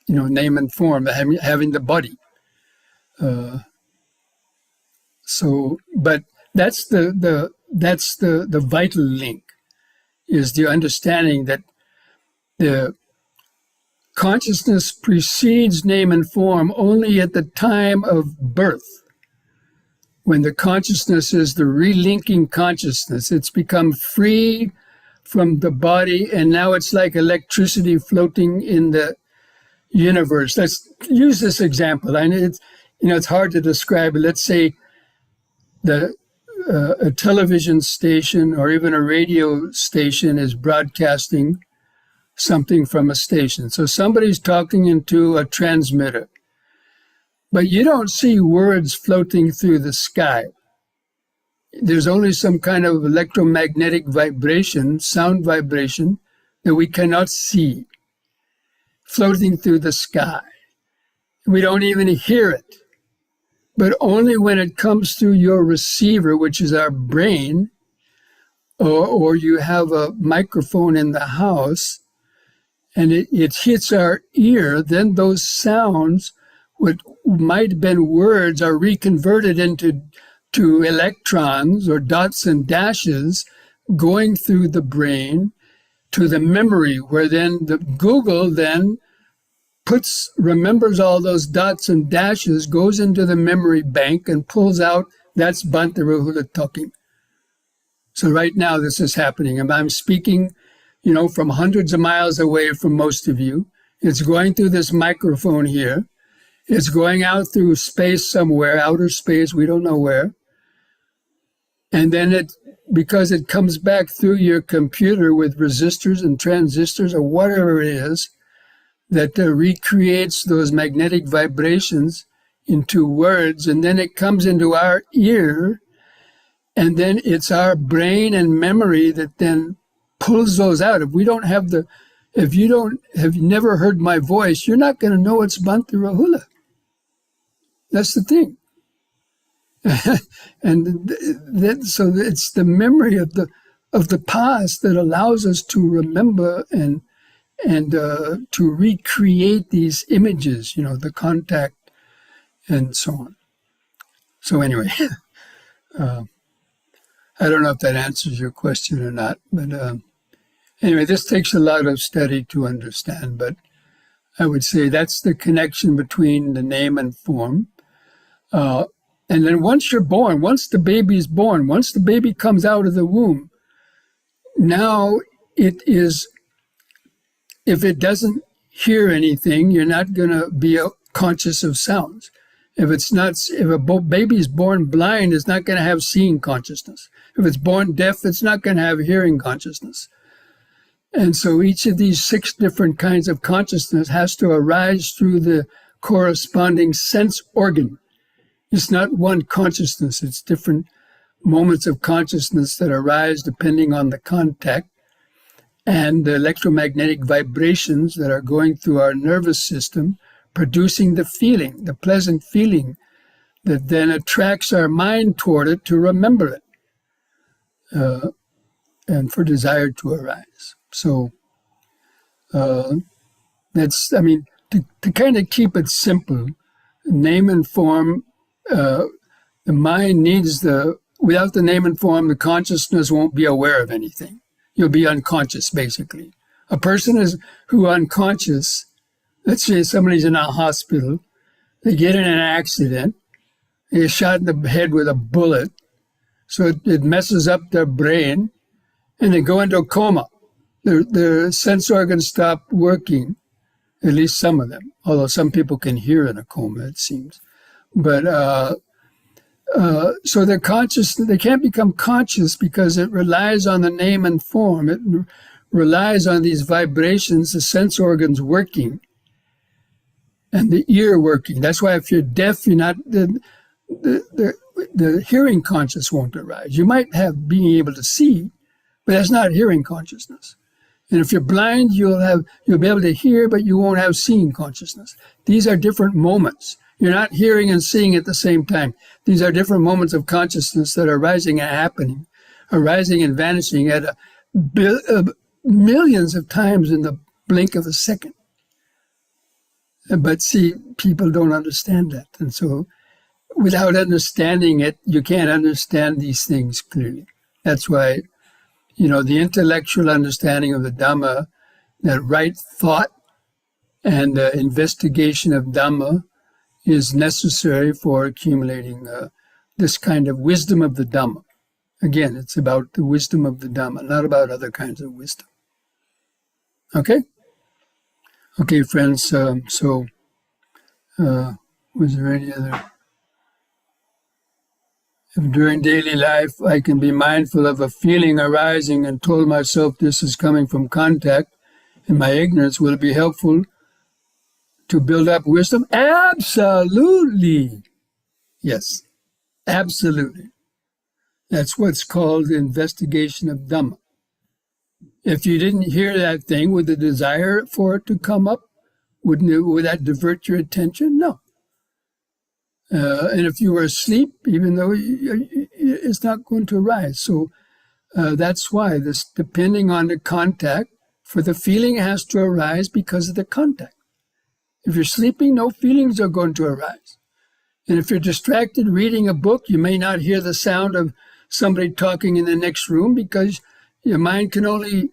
name and form, having the body. But that's the vital link, is the understanding that the consciousness precedes name and form only at the time of birth. When the consciousness is the relinking consciousness, it's become free from the body, and now it's like electricity floating in the universe. Let's use this example. I know it's hard to describe it. Let's say a television station or even a radio station is broadcasting something from a station. So somebody's talking into a transmitter, but you don't see words floating through the sky. There's only some kind of electromagnetic vibration, sound vibration, that we cannot see floating through the sky. We don't even hear it. But only when it comes through your receiver, which is our brain, or you have a microphone in the house, and it hits our ear, then those sounds, what might have been words, are reconverted into electrons or dots and dashes going through the brain to the memory, where then the Google then remembers all those dots and dashes, goes into the memory bank and pulls out, that's Bhante Rahula talking. So right now this is happening, and I'm speaking, from hundreds of miles away from most of you. It's going through this microphone here. It's going out through space somewhere, outer space, we don't know where. And then because it comes back through your computer with resistors and transistors or whatever it is, that recreates those magnetic vibrations into words, and then it comes into our ear, and then it's our brain and memory that then pulls those out. If you have never heard my voice, you're not going to know it's Bhante Rahula. That's the thing. And so it's the memory of the past that allows us to remember and to recreate these images, the contact and so on. So anyway, I don't know if that answers your question or not, but anyway, this takes a lot of study to understand, but I would say that's the connection between the name and form. And then once you're born, once the baby's born, once the baby comes out of the womb, now it is, if it doesn't hear anything, you're not going to be conscious of sounds. If a baby's born blind, it's not going to have seeing consciousness. If it's born deaf, it's not going to have hearing consciousness. And so each of these 6 different kinds of consciousness has to arise through the corresponding sense organ. It's not one consciousness, it's different moments of consciousness that arise depending on the contact and the electromagnetic vibrations that are going through our nervous system, producing the feeling, the pleasant feeling that then attracts our mind toward it to remember it and for desire to arise. So that's, I mean, to kind of keep it simple, name and form, the mind needs without the name and form, the consciousness won't be aware of anything. You'll be unconscious, basically. A person who unconscious, let's say somebody's in a hospital, they get in an accident, they get shot in the head with a bullet, so it messes up their brain, and they go into a coma. Their sense organs stop working, at least some of them, although some people can hear in a coma, it seems. But so they're conscious, they can't become conscious because it relies on the name and form. It relies on these vibrations, the sense organs working, and the ear working. That's why if you're deaf, you're not, the hearing conscious won't arise. You might have being able to see, but that's not hearing consciousness. And if you're blind, you'll be able to hear, but you won't have seeing consciousness. These are different moments. You're not hearing and seeing at the same time. These are different moments of consciousness that are arising and happening, arising and vanishing at millions of times in the blink of a second. But see, people don't understand that. And so without understanding it, you can't understand these things clearly. That's why, the intellectual understanding of the Dhamma, that right thought and investigation of Dhamma is necessary for accumulating this kind of wisdom of the Dhamma. Again, it's about the wisdom of the Dhamma, not about other kinds of wisdom. Okay? Okay, friends, was there any other? If during daily life I can be mindful of a feeling arising and told myself this is coming from contact and my ignorance, will it be helpful to build up wisdom? Absolutely. Yes, absolutely. That's what's called investigation of Dhamma. If you didn't hear that thing, would the desire for it to come up, would that divert your attention? No. And if you were asleep, even though it's not going to arise. So that's why this, depending on the contact, for the feeling has to arise because of the contact. If you're sleeping, no feelings are going to arise. And if you're distracted reading a book, you may not hear the sound of somebody talking in the next room because your mind can only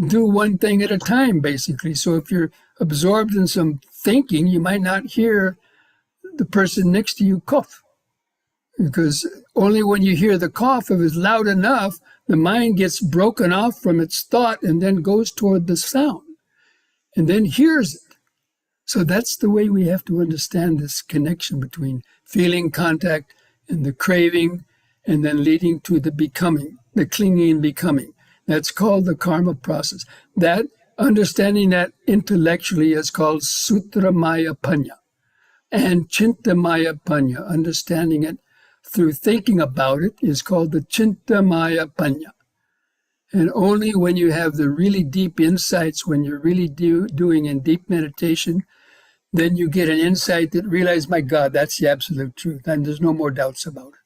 do one thing at a time, basically. So if you're absorbed in some thinking, you might not hear the person next to you cough. Because only when you hear the cough, if it's loud enough, the mind gets broken off from its thought and then goes toward the sound and then hears it. So that's the way we have to understand this connection between feeling, contact, and the craving, and then leading to the becoming, the clinging and becoming. That's called the karma process. That, understanding that intellectually is called Sutramaya Panya. And Chintamaya Panya, understanding it through thinking about it, is called the Chintamaya Panya. And only when you have the really deep insights, when you're really doing in deep meditation, then you get an insight that realizes, my God, that's the absolute truth, and there's no more doubts about it.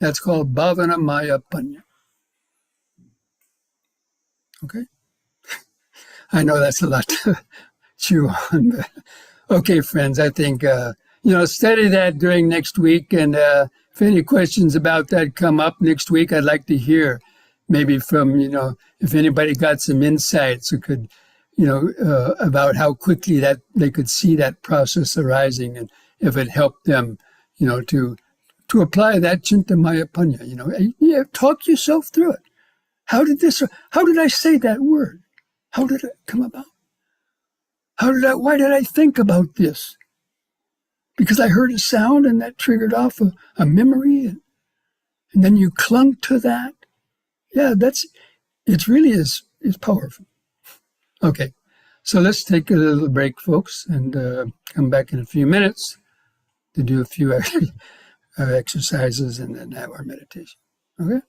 That's called Bhavana Maya Panya. Okay? I know that's a lot to chew on, but okay, friends, I think, study that during next week, and if any questions about that come up next week, I'd like to hear maybe from, if anybody got some insights or could, about how quickly that they could see that process arising and if it helped them, to apply that Chintamaya Panya, talk yourself through it. How did I say that word? How did it come about? Why did I think about this? Because I heard a sound and that triggered off a memory and then you clung to that. Yeah, it really is powerful. Okay, so let's take a little break, folks, and come back in a few minutes to do a few exercises and then have our meditation. Okay?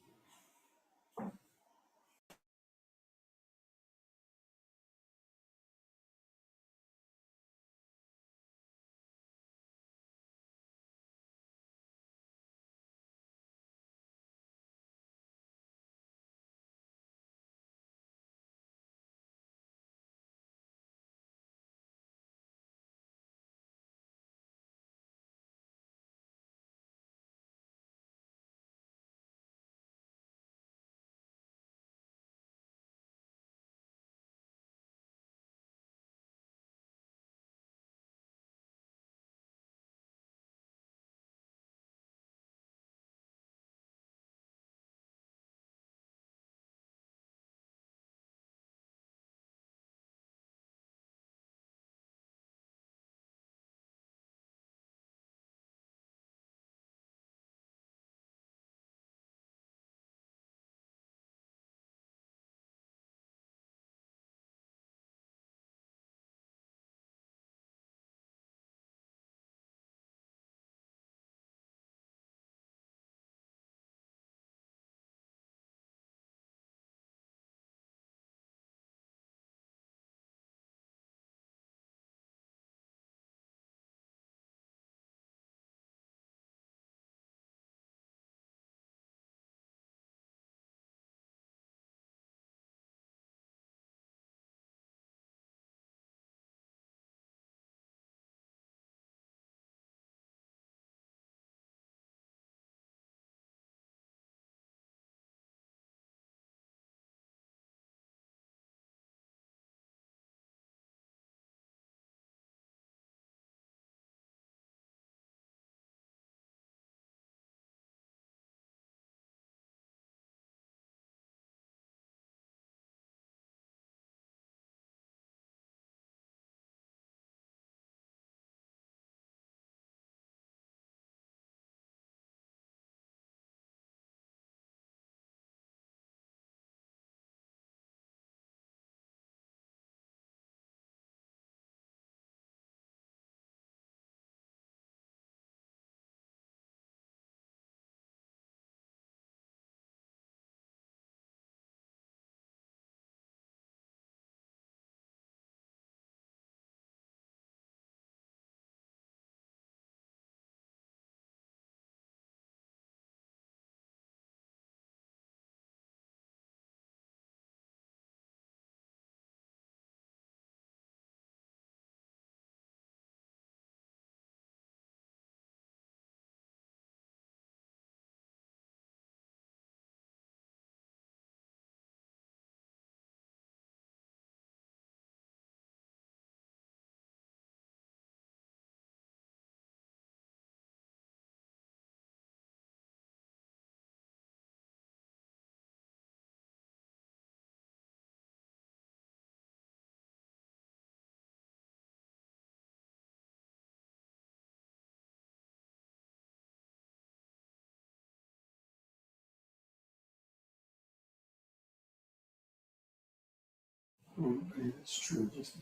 It's true. Just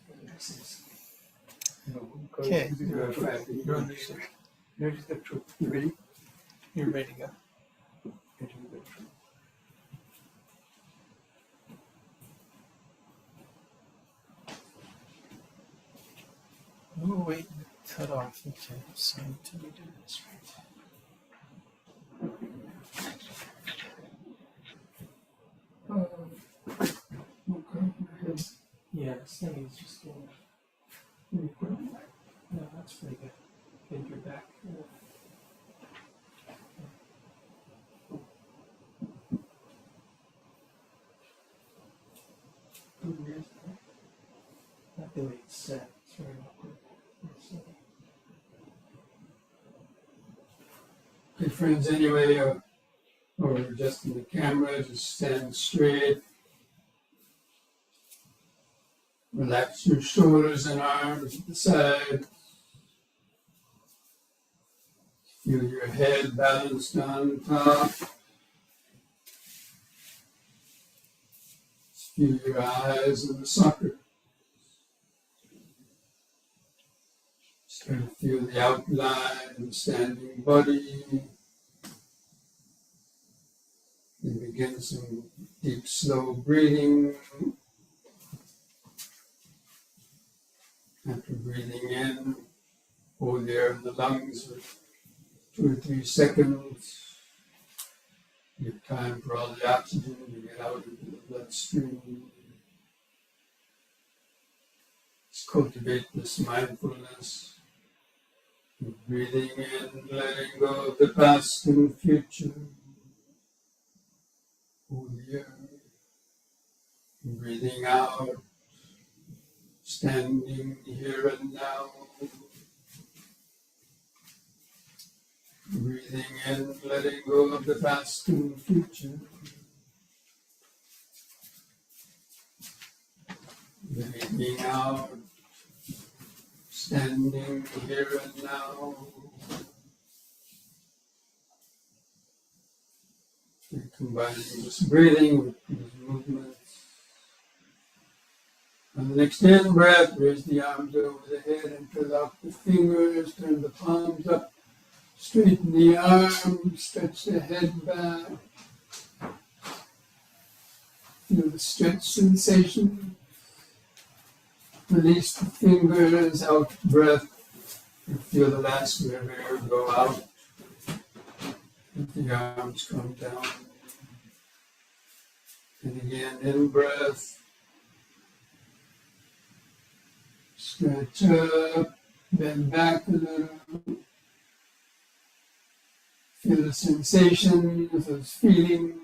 Okay. you're a fact. You're on the Here's the truth. You ready? You're ready to go. Here's the truth. Oh, wait, cut off. Okay, so until we do this right. Okay. Yeah, this thing is just going. No, that's pretty good. Bend your back. Not the way it's set. It's very awkward. Hey, friends, anyway, or adjusting the camera, just stand straight. Relax your shoulders and arms at the side. Feel your head balanced on top. Feel your eyes in the socket. Try to feel the outline of the standing body. Then begin some deep, slow breathing. After breathing in, hold the air in the lungs for 2 or 3 seconds. Give time for all the oxygen to get out into the bloodstream. Let's cultivate this mindfulness. Breathing in, letting go of the past and future. Hold the air. Breathing out, standing here and now. Breathing in, letting go of the past and future. Breathing out, standing here and now. And combining this breathing with these movements. On the next in breath, raise the arms over the head and fill out the fingers, turn the palms up, straighten the arms, stretch the head back. Feel the stretch sensation. Release the fingers, out breath, and feel the last bit of air go out. Let the arms come down. And again, in breath. Stretch up, bend back a little. Feel the sensation, those feelings,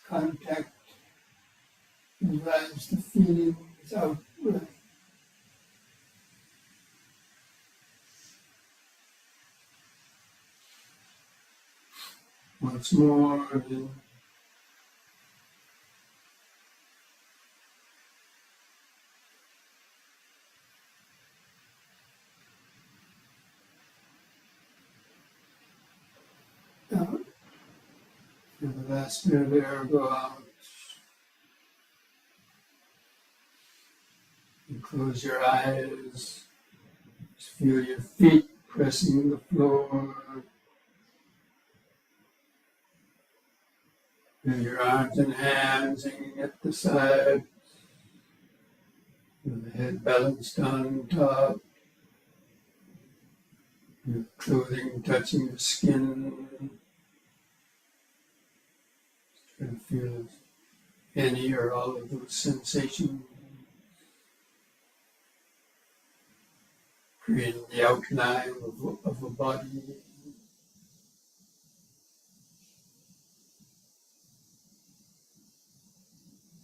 contact. And rise the feelings, out breath. Once more, in. Out. And the last bit of air go out. And close your eyes. Just feel your feet pressing the floor. Feel your arms and hands hanging at the side. Feel the head balanced on top. Your clothing touching the skin. Try to feel any or all of those sensations. Creating the outline of a body.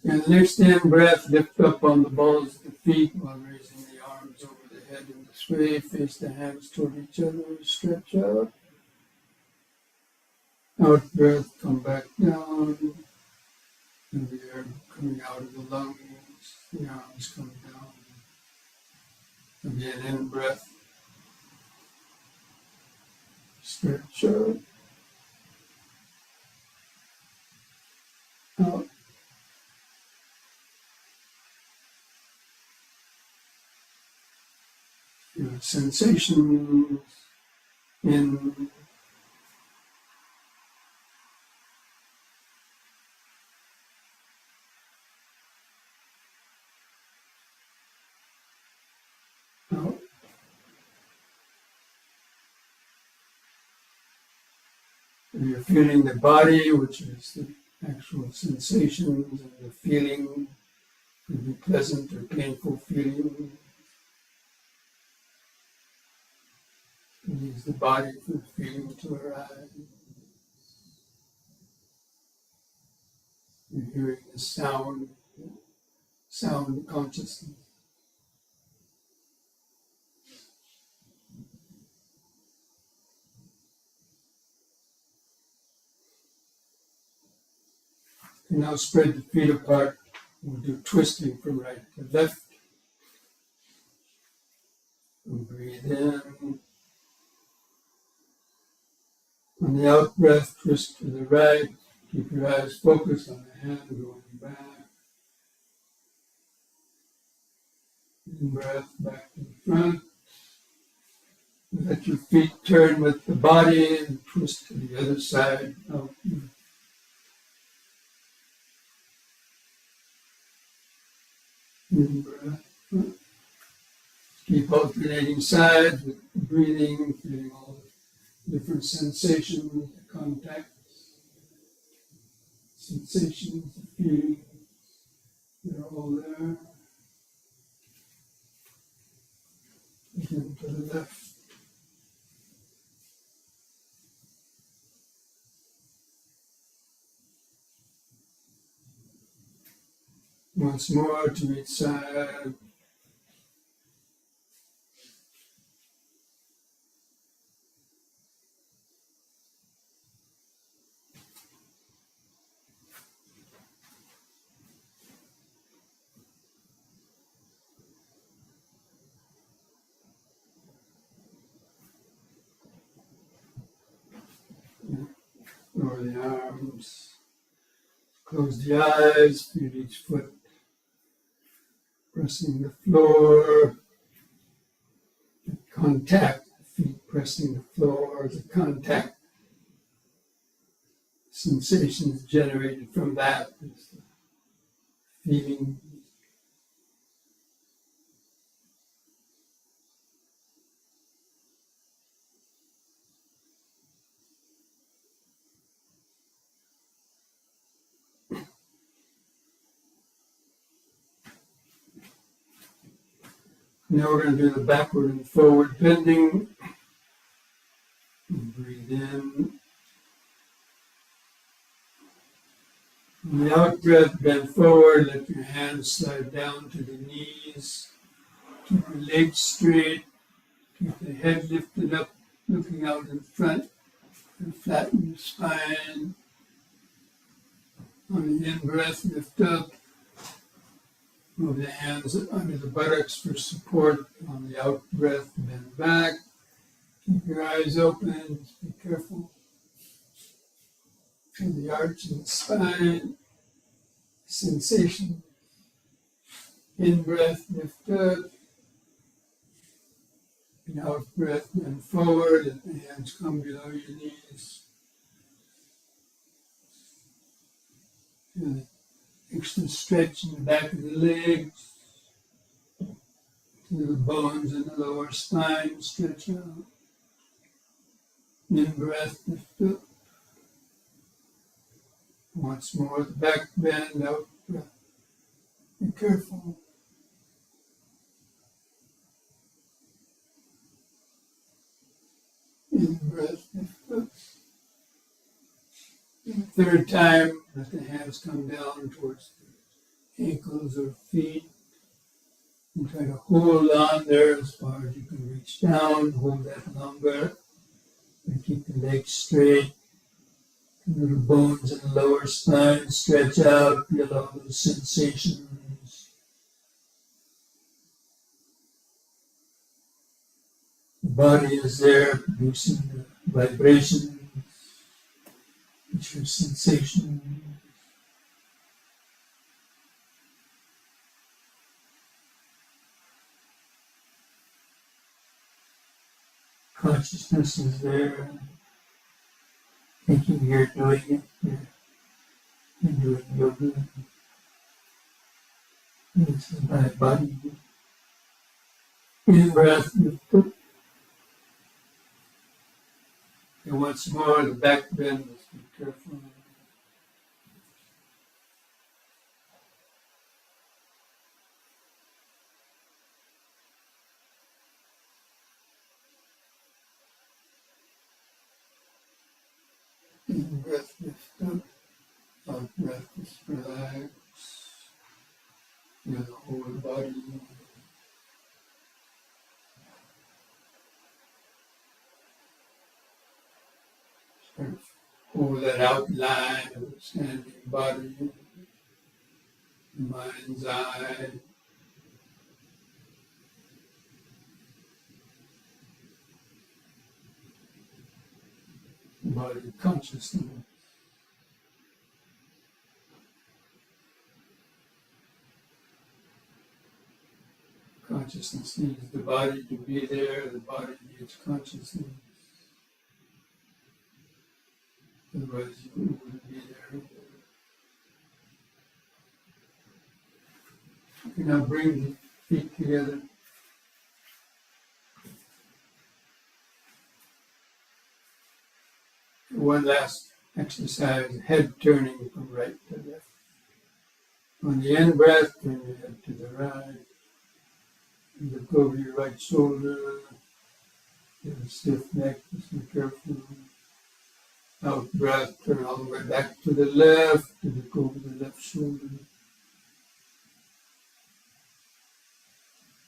And the next in breath, lift up on the balls of the feet while raising the arms over the head in this way. Face the hands toward each other, stretch out. Out breath, come back down. And the air coming out of the lungs, the arms come down. Again, in breath. Stretch out. Out. Feel sensations in. Out. And you're feeling the body, which is the actual sensations and the feeling, could be pleasant or painful feeling. Use the body for the feeling to arise. You're hearing the sound consciousness. You now spread the feet apart. We'll do twisting from right to left. And breathe in. On the out breath, twist to the right. Keep your eyes focused on the hand going back. In breath, back to the front. Let your feet turn with the body and twist to the other side. Out. In breath. Keep alternating sides with breathing, feeling all the different sensations, the contact, sensations, the feelings, they're all there. Again to the left. Once more to each side. Lower the arms. Close the eyes. Feel each foot pressing the floor. Contact. Feet pressing the floor. The contact. Sensations generated from that. Is the feeling. Now we're going to do the backward and forward bending. Breathe in. On the out breath, bend forward. Let your hands slide down to the knees. Keep your legs straight. Keep the head lifted up, looking out in front. And flatten your spine. On the in breath, lift up. Move the hands under the buttocks for support. On the out breath, bend back. Keep your eyes open. Be careful. Feel the arch in the spine. Sensation. In breath, lift up. And out breath, bend forward. Let the hands come below your knees. Feel the extra stretch in the back of the legs. To the bones in the lower spine, stretch out. In breath, lift up. Once more, the back bend, out breath. Be careful. In breath, lift up. And the third time, let the hands come down towards the ankles or feet. And try to hold on there as far as you can reach down. Hold that longer. And keep the legs straight. The little bones in the lower spine stretch out. Feel all those sensations. The body is there producing the vibrations, which are sensations. Consciousness is there, thinking you're doing it, you're doing yoga. It's my body. In breath, lift up. And once more, the back bend, let's be careful. In breath, lift up. Out breath, just relax. Feel the whole body. Start to hold that outline of the standing body, the mind's eye. Body consciousness. Consciousness needs the body to be there, the body needs consciousness. Otherwise, you wouldn't be there. You now bring the feet together. One last exercise, head turning from right to left. On the in breath, turn your head to the right. Look over your right shoulder. You have a stiff neck, just be careful. Out breath, turn all the way back to the left. Look over the left shoulder.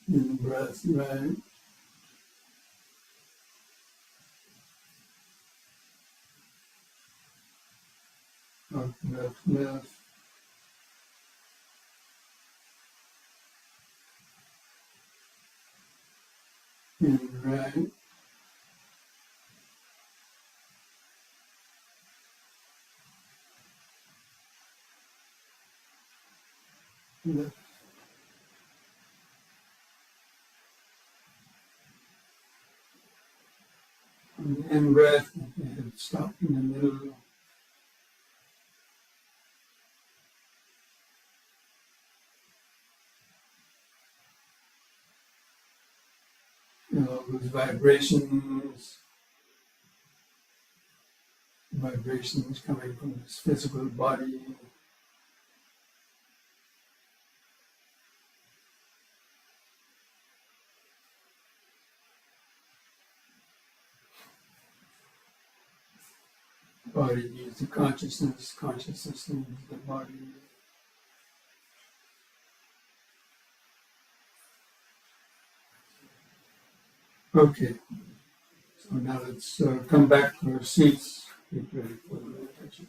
In breath, right. Out breath, left. In right. Left. On the in breath, let the head stop in the middle. Feel all those vibrations coming from this physical body. Body needs the consciousness, consciousness needs the body. Okay, so now let's come back to our seats. Get ready for the meditation.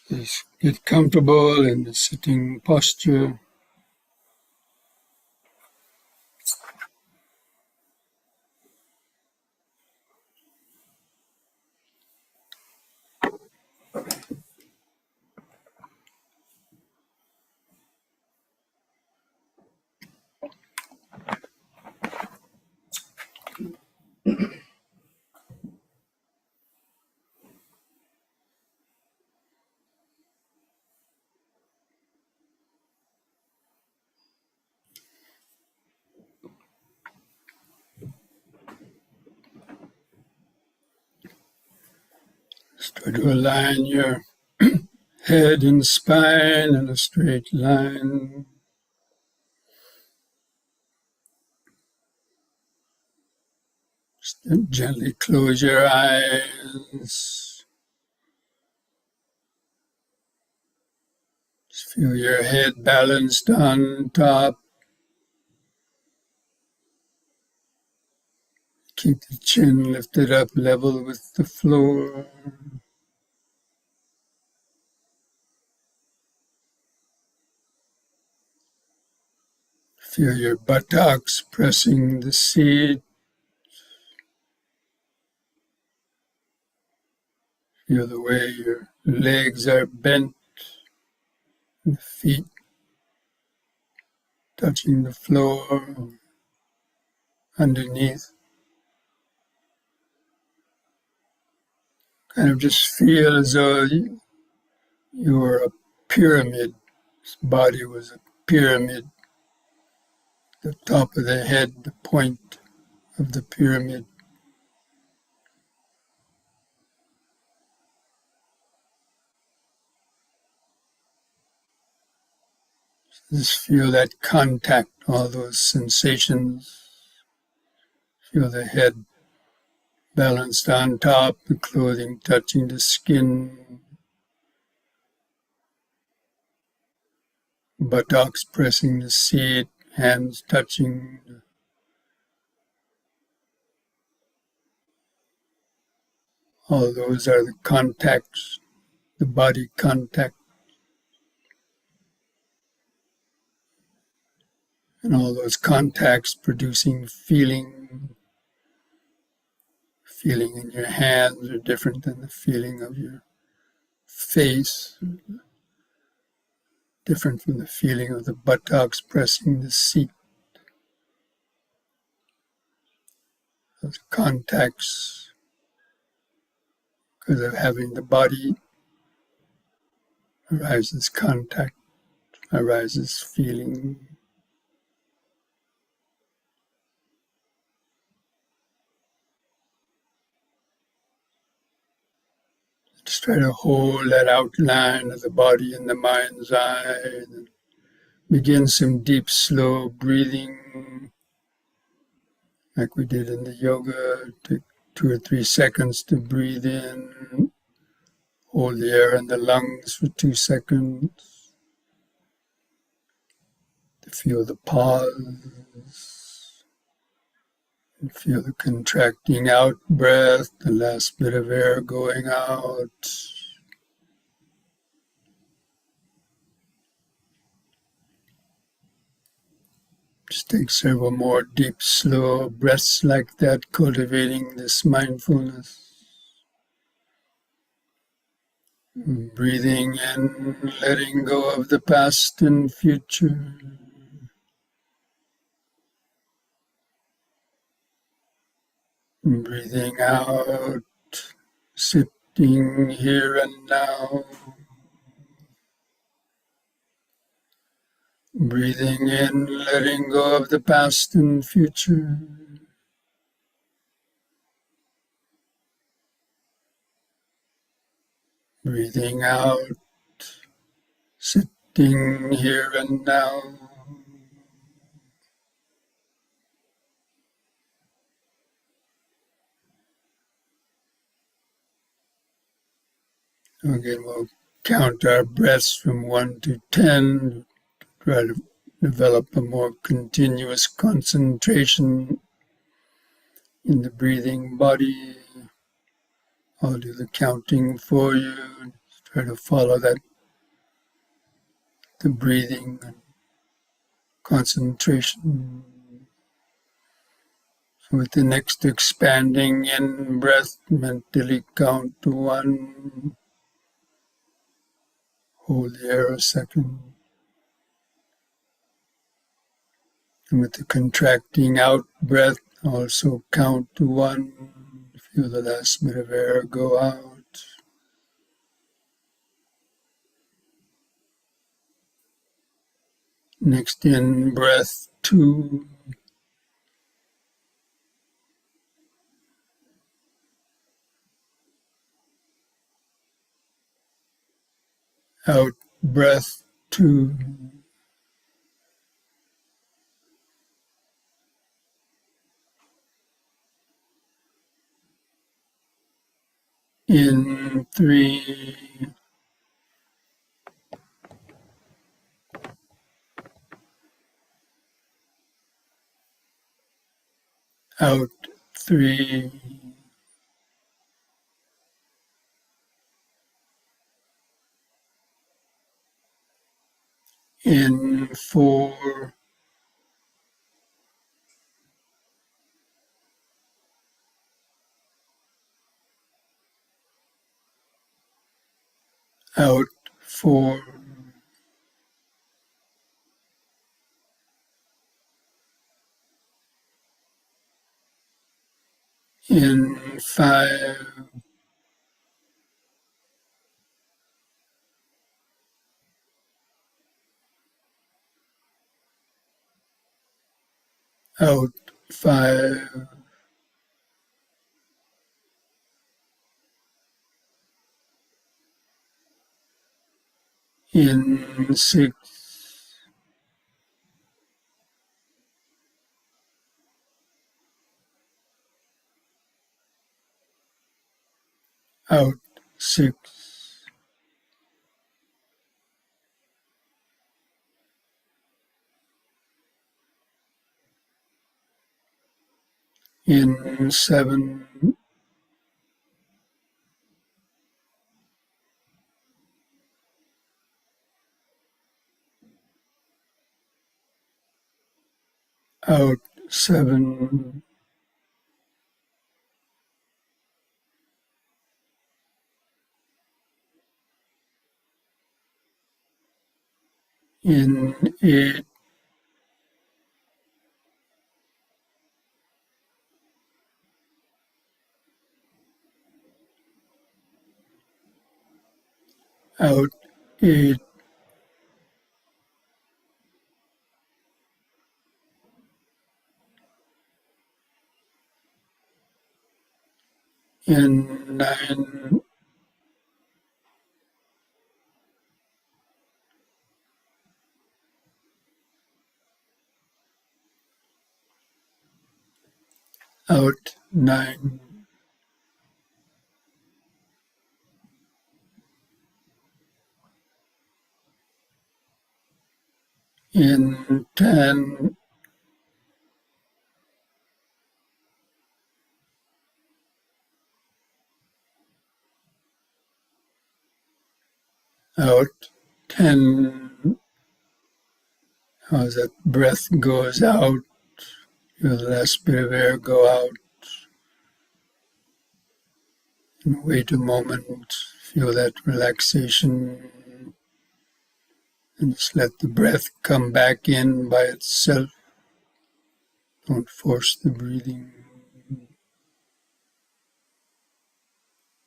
Just get comfortable in the sitting posture. Try to align your head and spine in a straight line. Just gently close your eyes. Just feel your head balanced on top. Keep the chin lifted up level with the floor. Feel your buttocks pressing the seat. Feel the way your legs are bent, and the feet touching the floor underneath. Kind of just feel as though you were a pyramid. This body was a pyramid. The top of the head, the point of the pyramid. Just feel that contact, all those sensations. Feel the head balanced on top, the clothing touching the skin, buttocks pressing the seat, hands touching. All those are the contacts, the body contact, and all those contacts producing feeling. Feeling in your hands are different than the feeling of your face, different from the feeling of the buttocks pressing the seat. Those contacts, because of having the body, arises contact, arises feeling. Just try to hold that outline of the body in the mind's eye. And begin some deep, slow breathing, like we did in the yoga. Take 2 or 3 seconds to breathe in. Hold the air in the lungs for 2 seconds. To feel the pause. And feel the contracting out breath, the last bit of air going out. Just take several more deep, slow breaths like that, cultivating this mindfulness. Breathing in, letting go of the past and future. Breathing out, sitting here and now. Breathing in, letting go of the past and future. Breathing out, sitting here and now. Again, we'll count our breaths from 1 to 10. Try to develop a more continuous concentration in the breathing body. I'll do the counting for you. Try to follow that, the breathing and concentration. So with the next expanding in breath, mentally count to 1. Hold the air a second. And with the contracting out breath, also count to 1. Feel the last bit of air go out. Next in breath, 2. Out breath 2. In 3. Out 3. In 4. Out 4. In 5. Out 5. In 6. Out 6. In 7. Out 7. In 8. Out 8. In 9. Out 9. In 10. Out 10. As that breath goes out, you let the last bit of air go out. And wait a moment, feel that relaxation, and just let the breath come back in by itself. Don't force the breathing.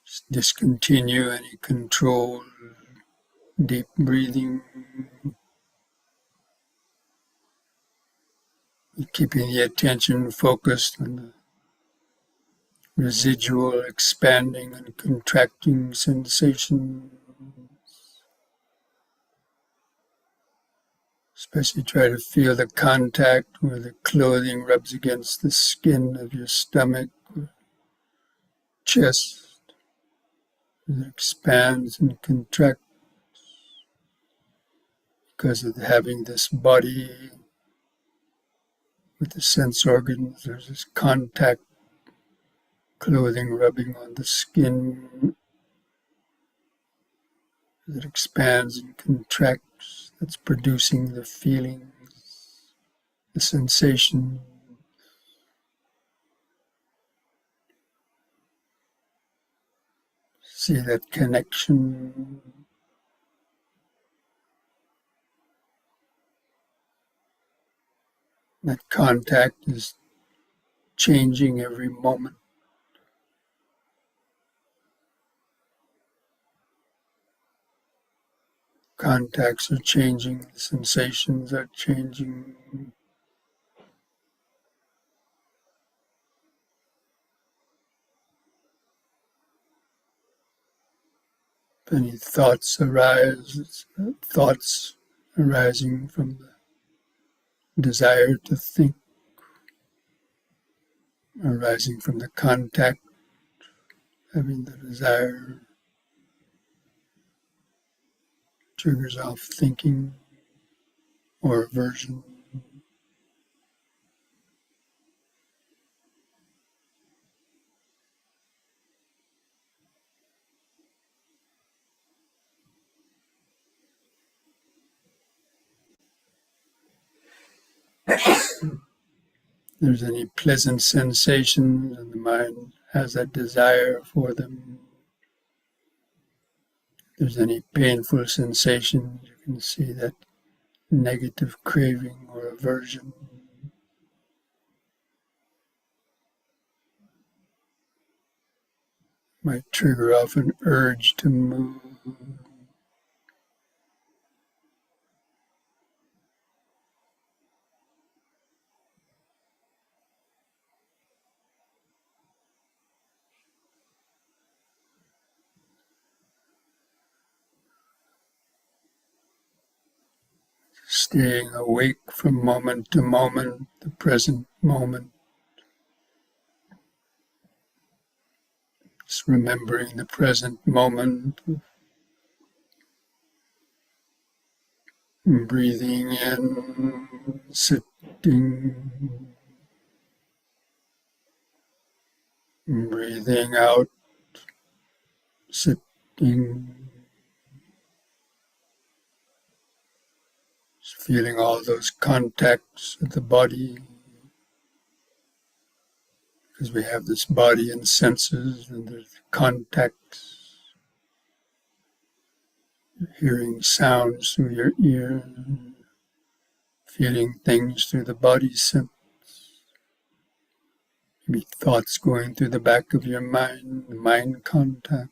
Just discontinue any control, deep breathing, keeping the attention focused on the residual expanding and contracting sensation. Especially try to feel the contact where the clothing rubs against the skin of your stomach, or chest. It expands and contracts because of having this body with the sense organs. There's this contact, clothing rubbing on the skin. It expands and contracts. That's producing the feeling, the sensation. See that connection. That contact is changing every moment. Contacts are changing, the sensations are changing. Any thoughts arise, thoughts arising from the desire to think, arising from the contact, having the desire, triggers off thinking or aversion. There's any pleasant sensations and the mind has that desire for them. If there's any painful sensations, you can see that negative craving or aversion. Might trigger off an urge to move. Staying awake from moment to moment, the present moment. Just remembering the present moment, breathing in, sitting, breathing out, sitting, just feeling all those contacts with the body, because we have this body and senses, and there's contacts, hearing sounds through your ear, feeling things through the body sense, maybe thoughts going through the back of your mind, the mind contact.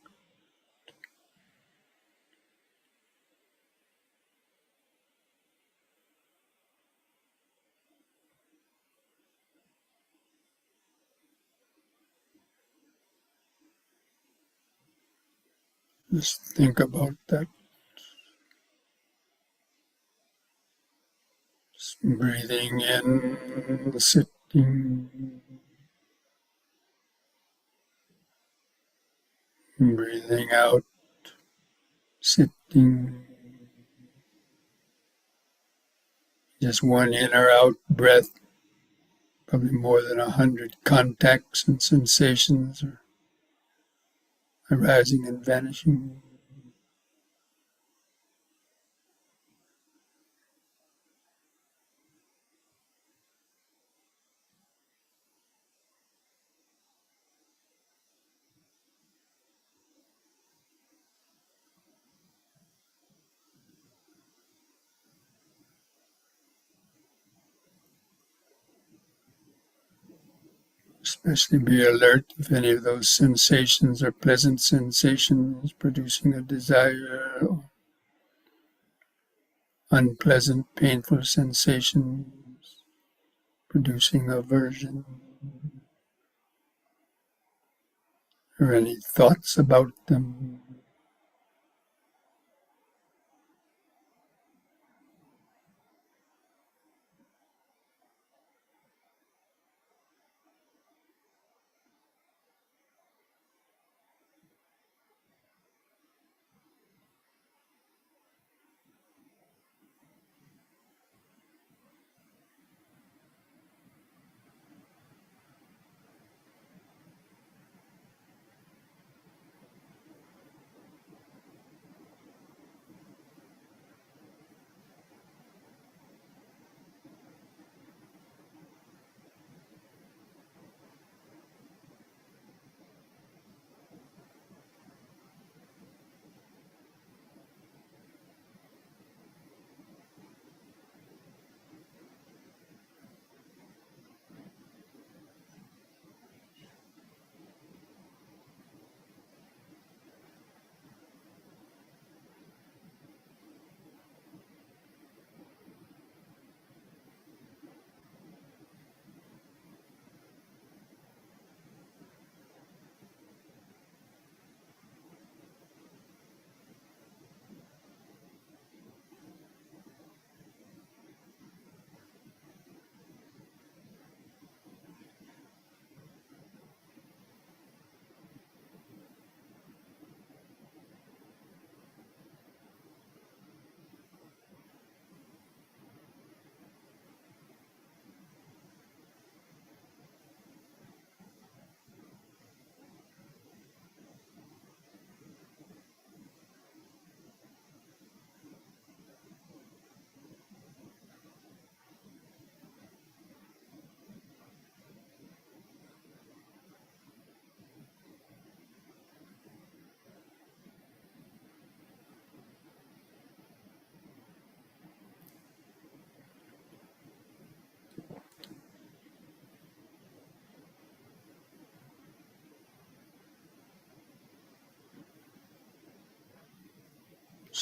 Just think about that. Just breathing in, sitting, breathing out, sitting. Just one in or out breath, probably more than 100 contacts and sensations are arising and vanishing. Especially be alert if any of those sensations are pleasant sensations, producing a desire, or unpleasant, painful sensations, producing aversion, or any thoughts about them.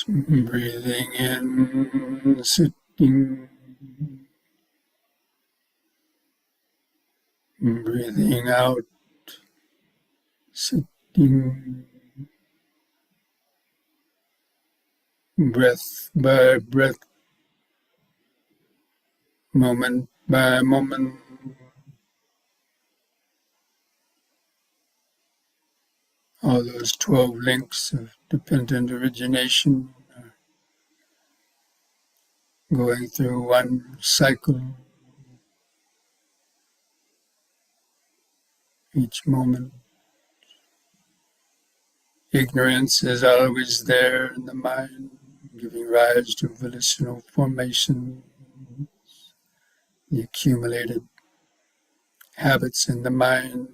Breathing in, sitting. Breathing out, sitting. Breath by breath, moment by moment. All those 12 links of dependent origination are going through one cycle each moment. Ignorance is always there in the mind, giving rise to volitional formation, the accumulated habits in the mind,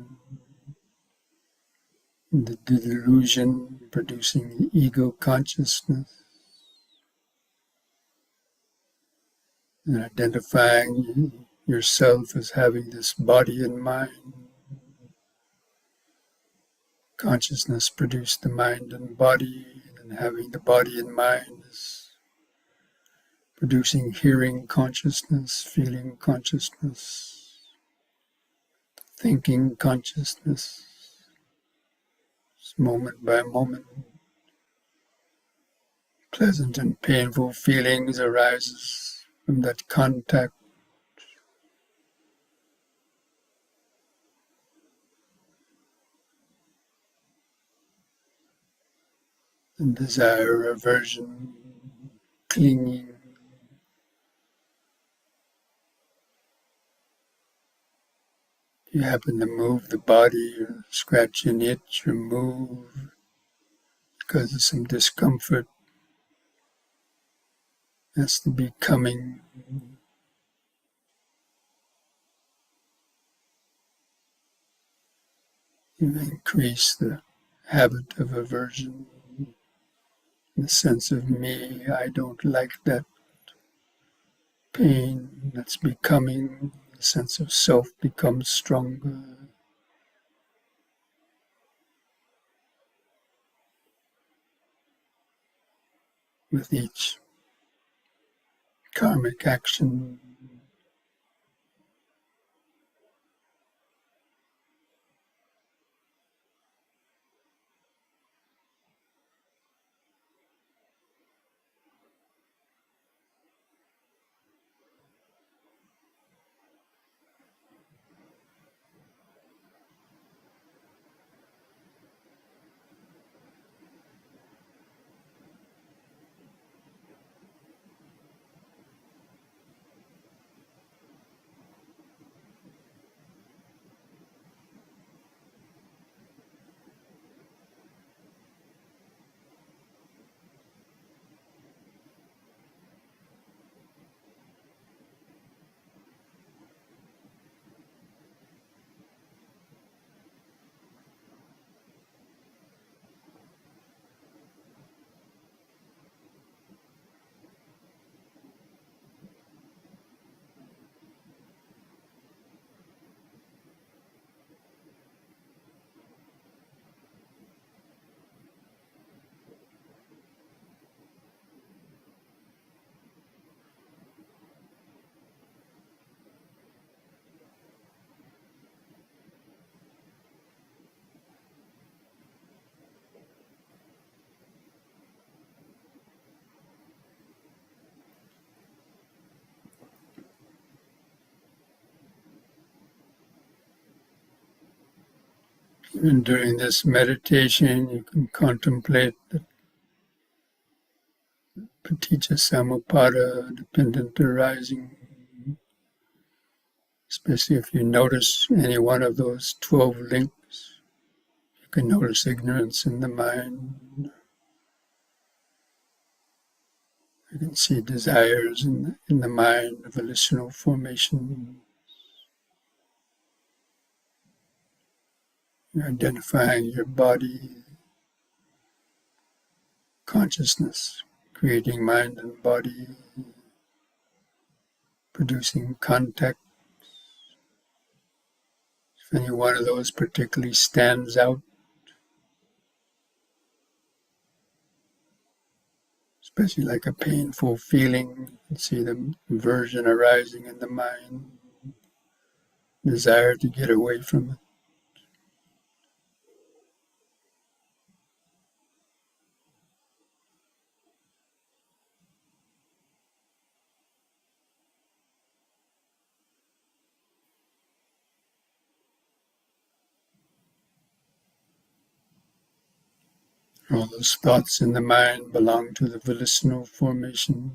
the delusion producing ego consciousness, and identifying yourself as having this body and mind. Consciousness produced the mind and body, and having the body and mind is producing hearing consciousness, feeling consciousness, thinking consciousness, moment by moment. Pleasant and painful feelings arises from that contact. And desire, aversion, clinging. If you happen to move the body or scratch an itch or move because of some discomfort, that's the becoming. You increase the habit of aversion, the sense of me, I don't like that pain that's becoming. The sense of self becomes stronger. With each karmic action. Even during this meditation, you can contemplate the paticca samuppada, dependent arising, especially if you notice any one of those 12 links. You can notice ignorance in the mind. You can see desires in the mind, volitional formation. You're identifying your body, consciousness, creating mind and body, producing contact. If any one of those particularly stands out, especially like a painful feeling. You see the aversion arising in the mind, desire to get away from it. All those thoughts in the mind belong to the volitional formation.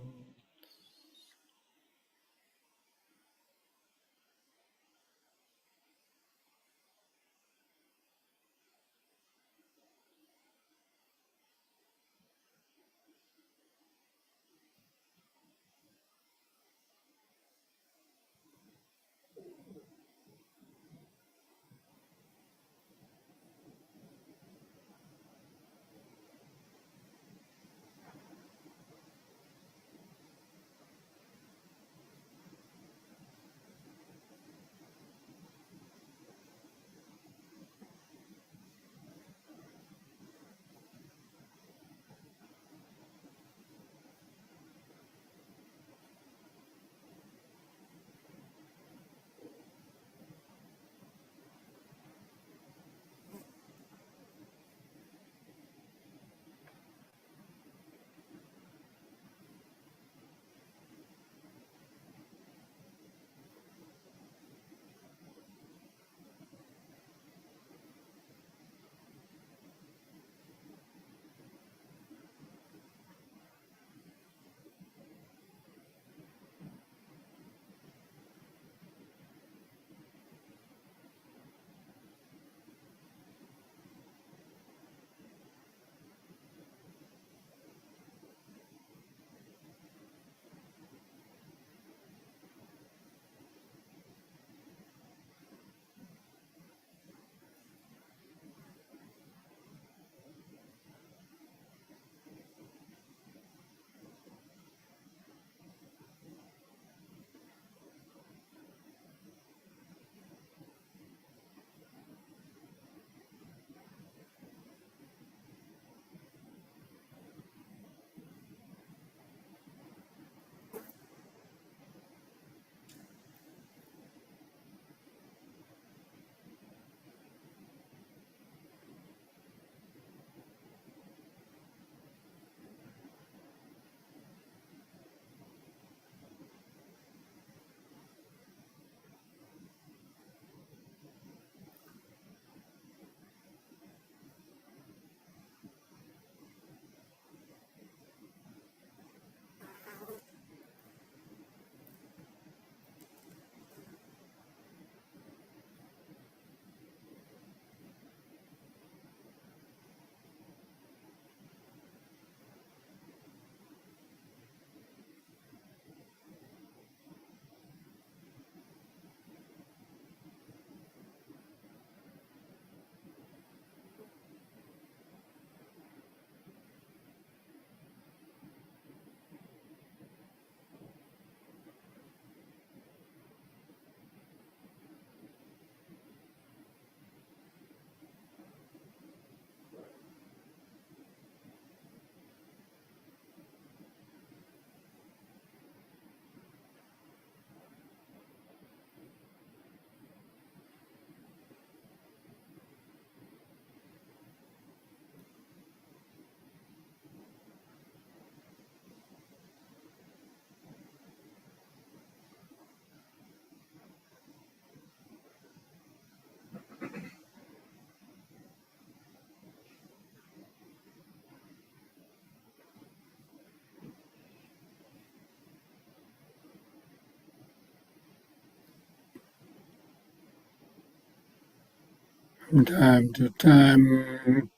From time to time,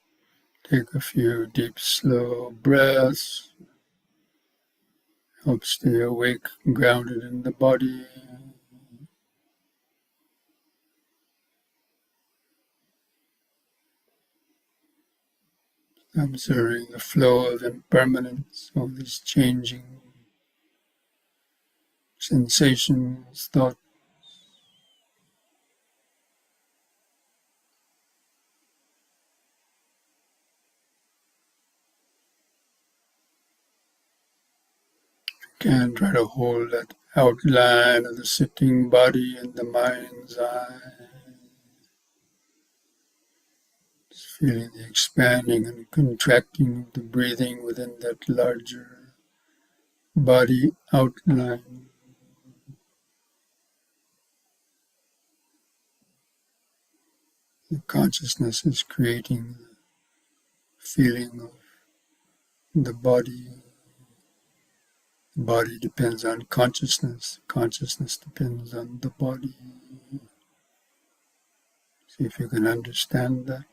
take a few deep, slow breaths. Help stay awake and grounded in the body. Observing the flow of impermanence, all these changing sensations, thoughts. try to hold that outline of the sitting body in the mind's eye. Just feeling the expanding and contracting of the breathing within that larger body outline. The consciousness is creating the feeling of the body. The body depends on consciousness. Consciousness depends on the body. See if you can understand that.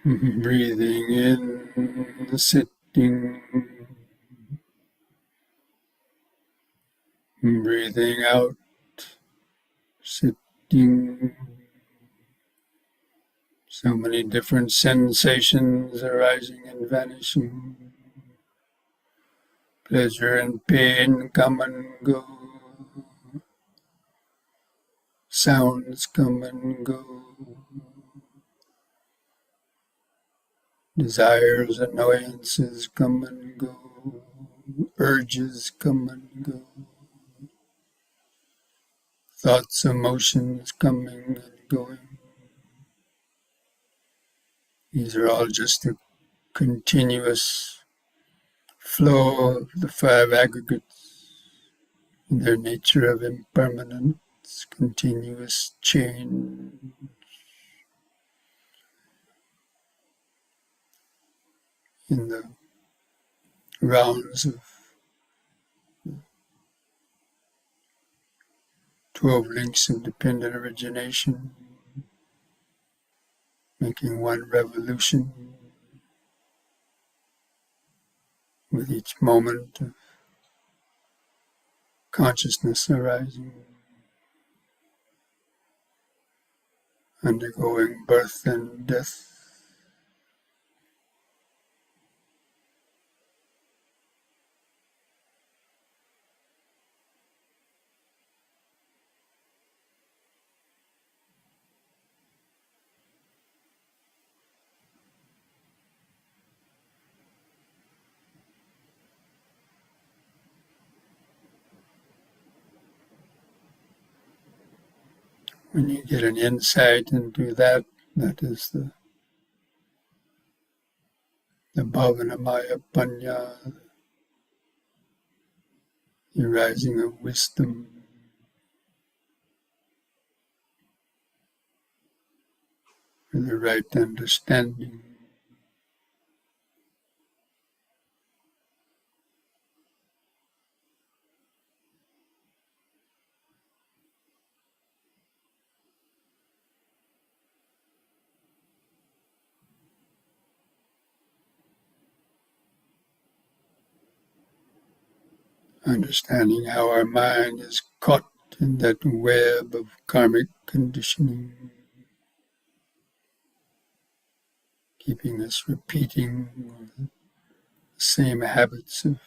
Breathing in, sitting. Breathing out, sitting. So many different sensations arising and vanishing. Pleasure and pain come and go. Sounds come and go. Desires, annoyances come and go. Urges come and go. Thoughts, emotions coming and going. These are all just a continuous flow of the five aggregates in their nature of impermanence, continuous change in the rounds of 12 links of dependent origination, making one revolution with each moment of consciousness arising, undergoing birth and death. When you get an insight into that, that is the Bhavanamaya Panya, the rising of wisdom, for the right understanding. Understanding how our mind is caught in that web of karmic conditioning, keeping us repeating the same habits of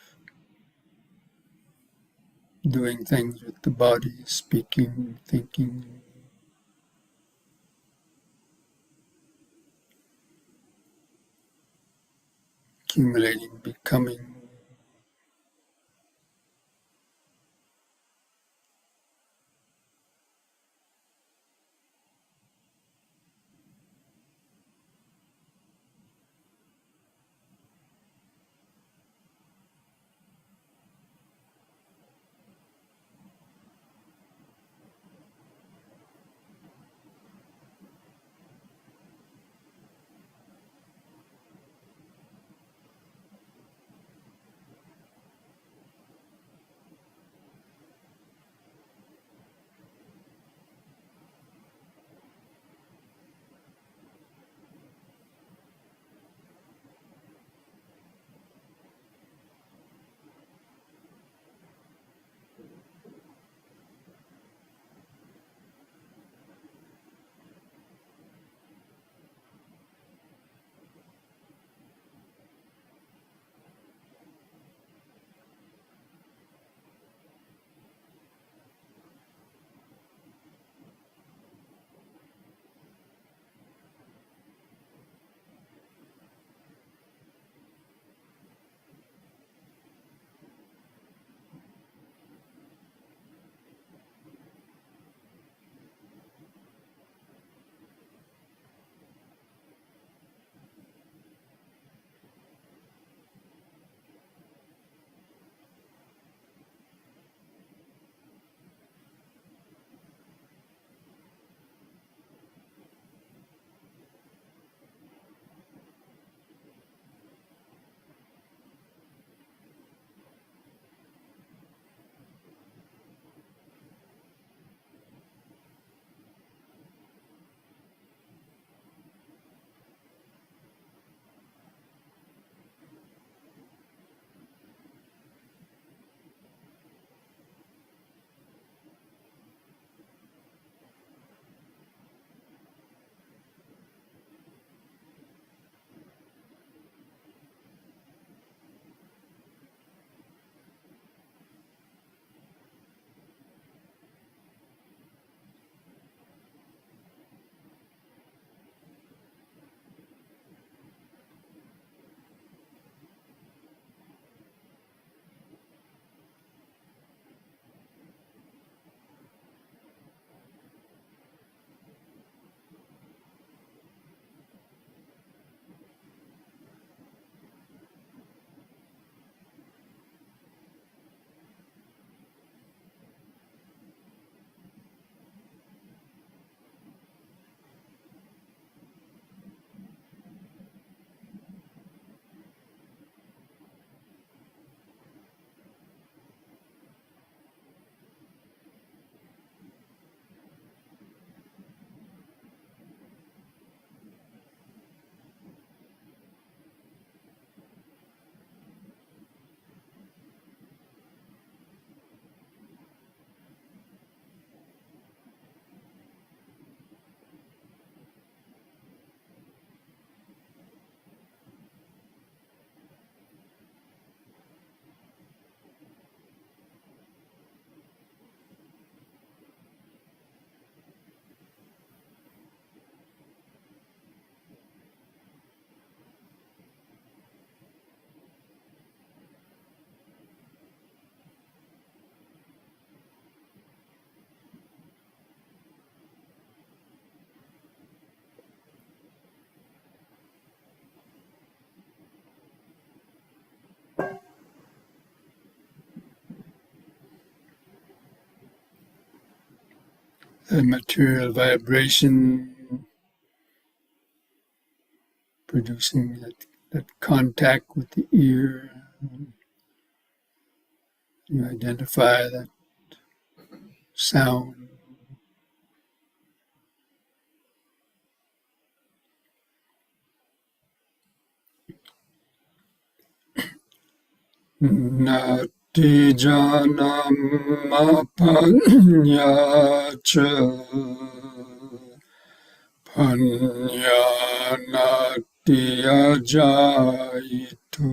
doing things with the body, speaking, thinking, accumulating, becoming. the material vibration producing that contact with the ear. You identify that sound. Nati janam apanyacha panyanati ajayitu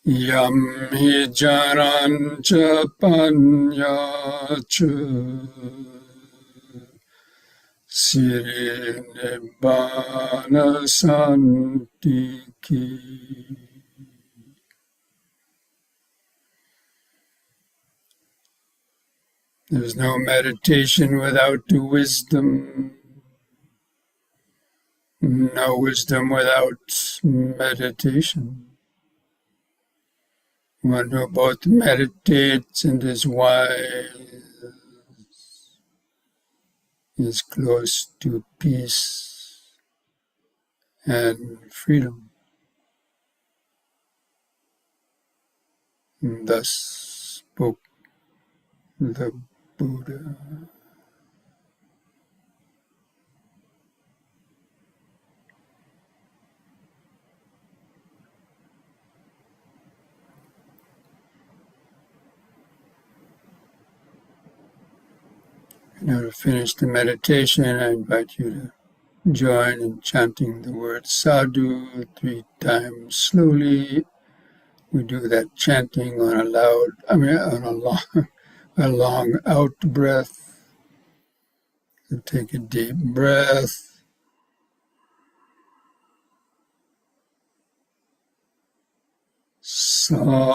yam hi jarancha panyacha siri nibbana santiki. There's no meditation without the wisdom, no wisdom without meditation. One who both meditates and is wise is close to peace and freedom. And thus spoke the Buddha. Now to finish the meditation, I invite you to join in chanting the word sadhu 3 times slowly. We do that chanting on a long out breath. So take a deep breath. Sadhu.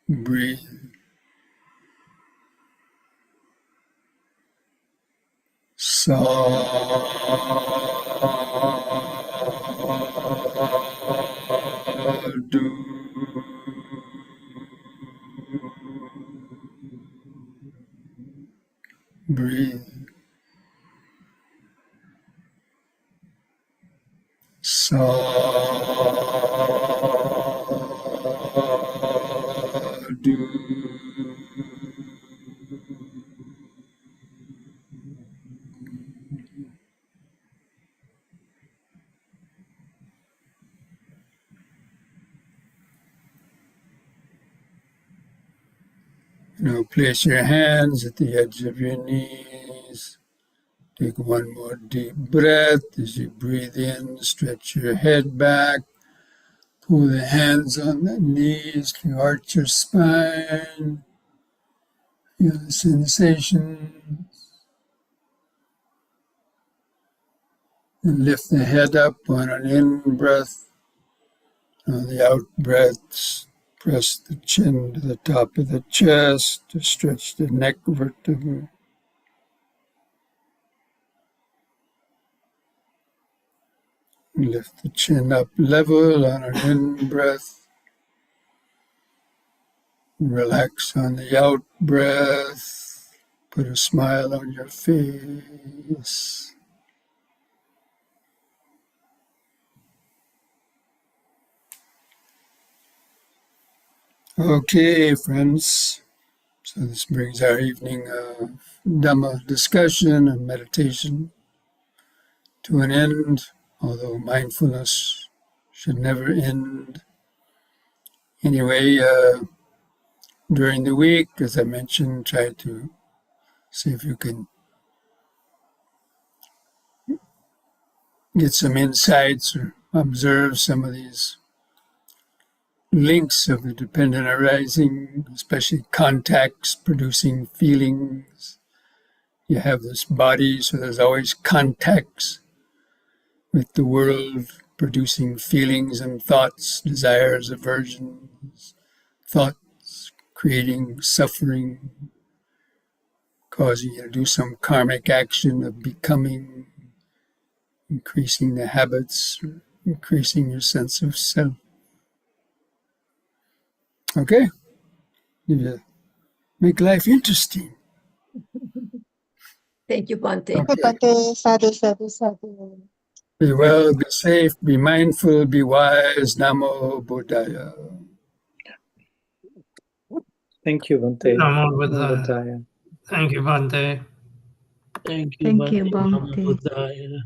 Breathe. Sadhu. Breathe. Sadhu. Now place your hands at the edge of your knees. Take one more deep breath. As you breathe in, stretch your head back. Pull the hands on the knees to arch your spine. Feel the sensation. And lift the head up on an in-breath. On the out-breath, press the chin to the top of the chest to stretch the neck vertebra. Lift the chin up level on an in-breath. Relax on the out-breath. Put a smile on your face. Okay, friends. So this brings our evening Dhamma discussion and meditation to an end, although mindfulness should never end. Anyway, during the week, as I mentioned, try to see if you can get some insights or observe some of these links of the dependent arising, especially contacts producing feelings. You have this body, so there's always contacts with the world producing feelings and thoughts, desires, aversions, thoughts creating suffering, causing you to do some karmic action of becoming, increasing the habits, increasing your sense of self. Okay? You make life interesting. Thank you, Bhante. Okay. Bhante, sadhu, sadhu, sadhu. Be well, be safe, be mindful, be wise. Namo Buddhaya. Thank you, Bhante. Namo Namo Buddhaya. Buddhaya. Thank you, Bhante. Thank you, Thank you, Bhante. Namo Bhante. Buddhaya.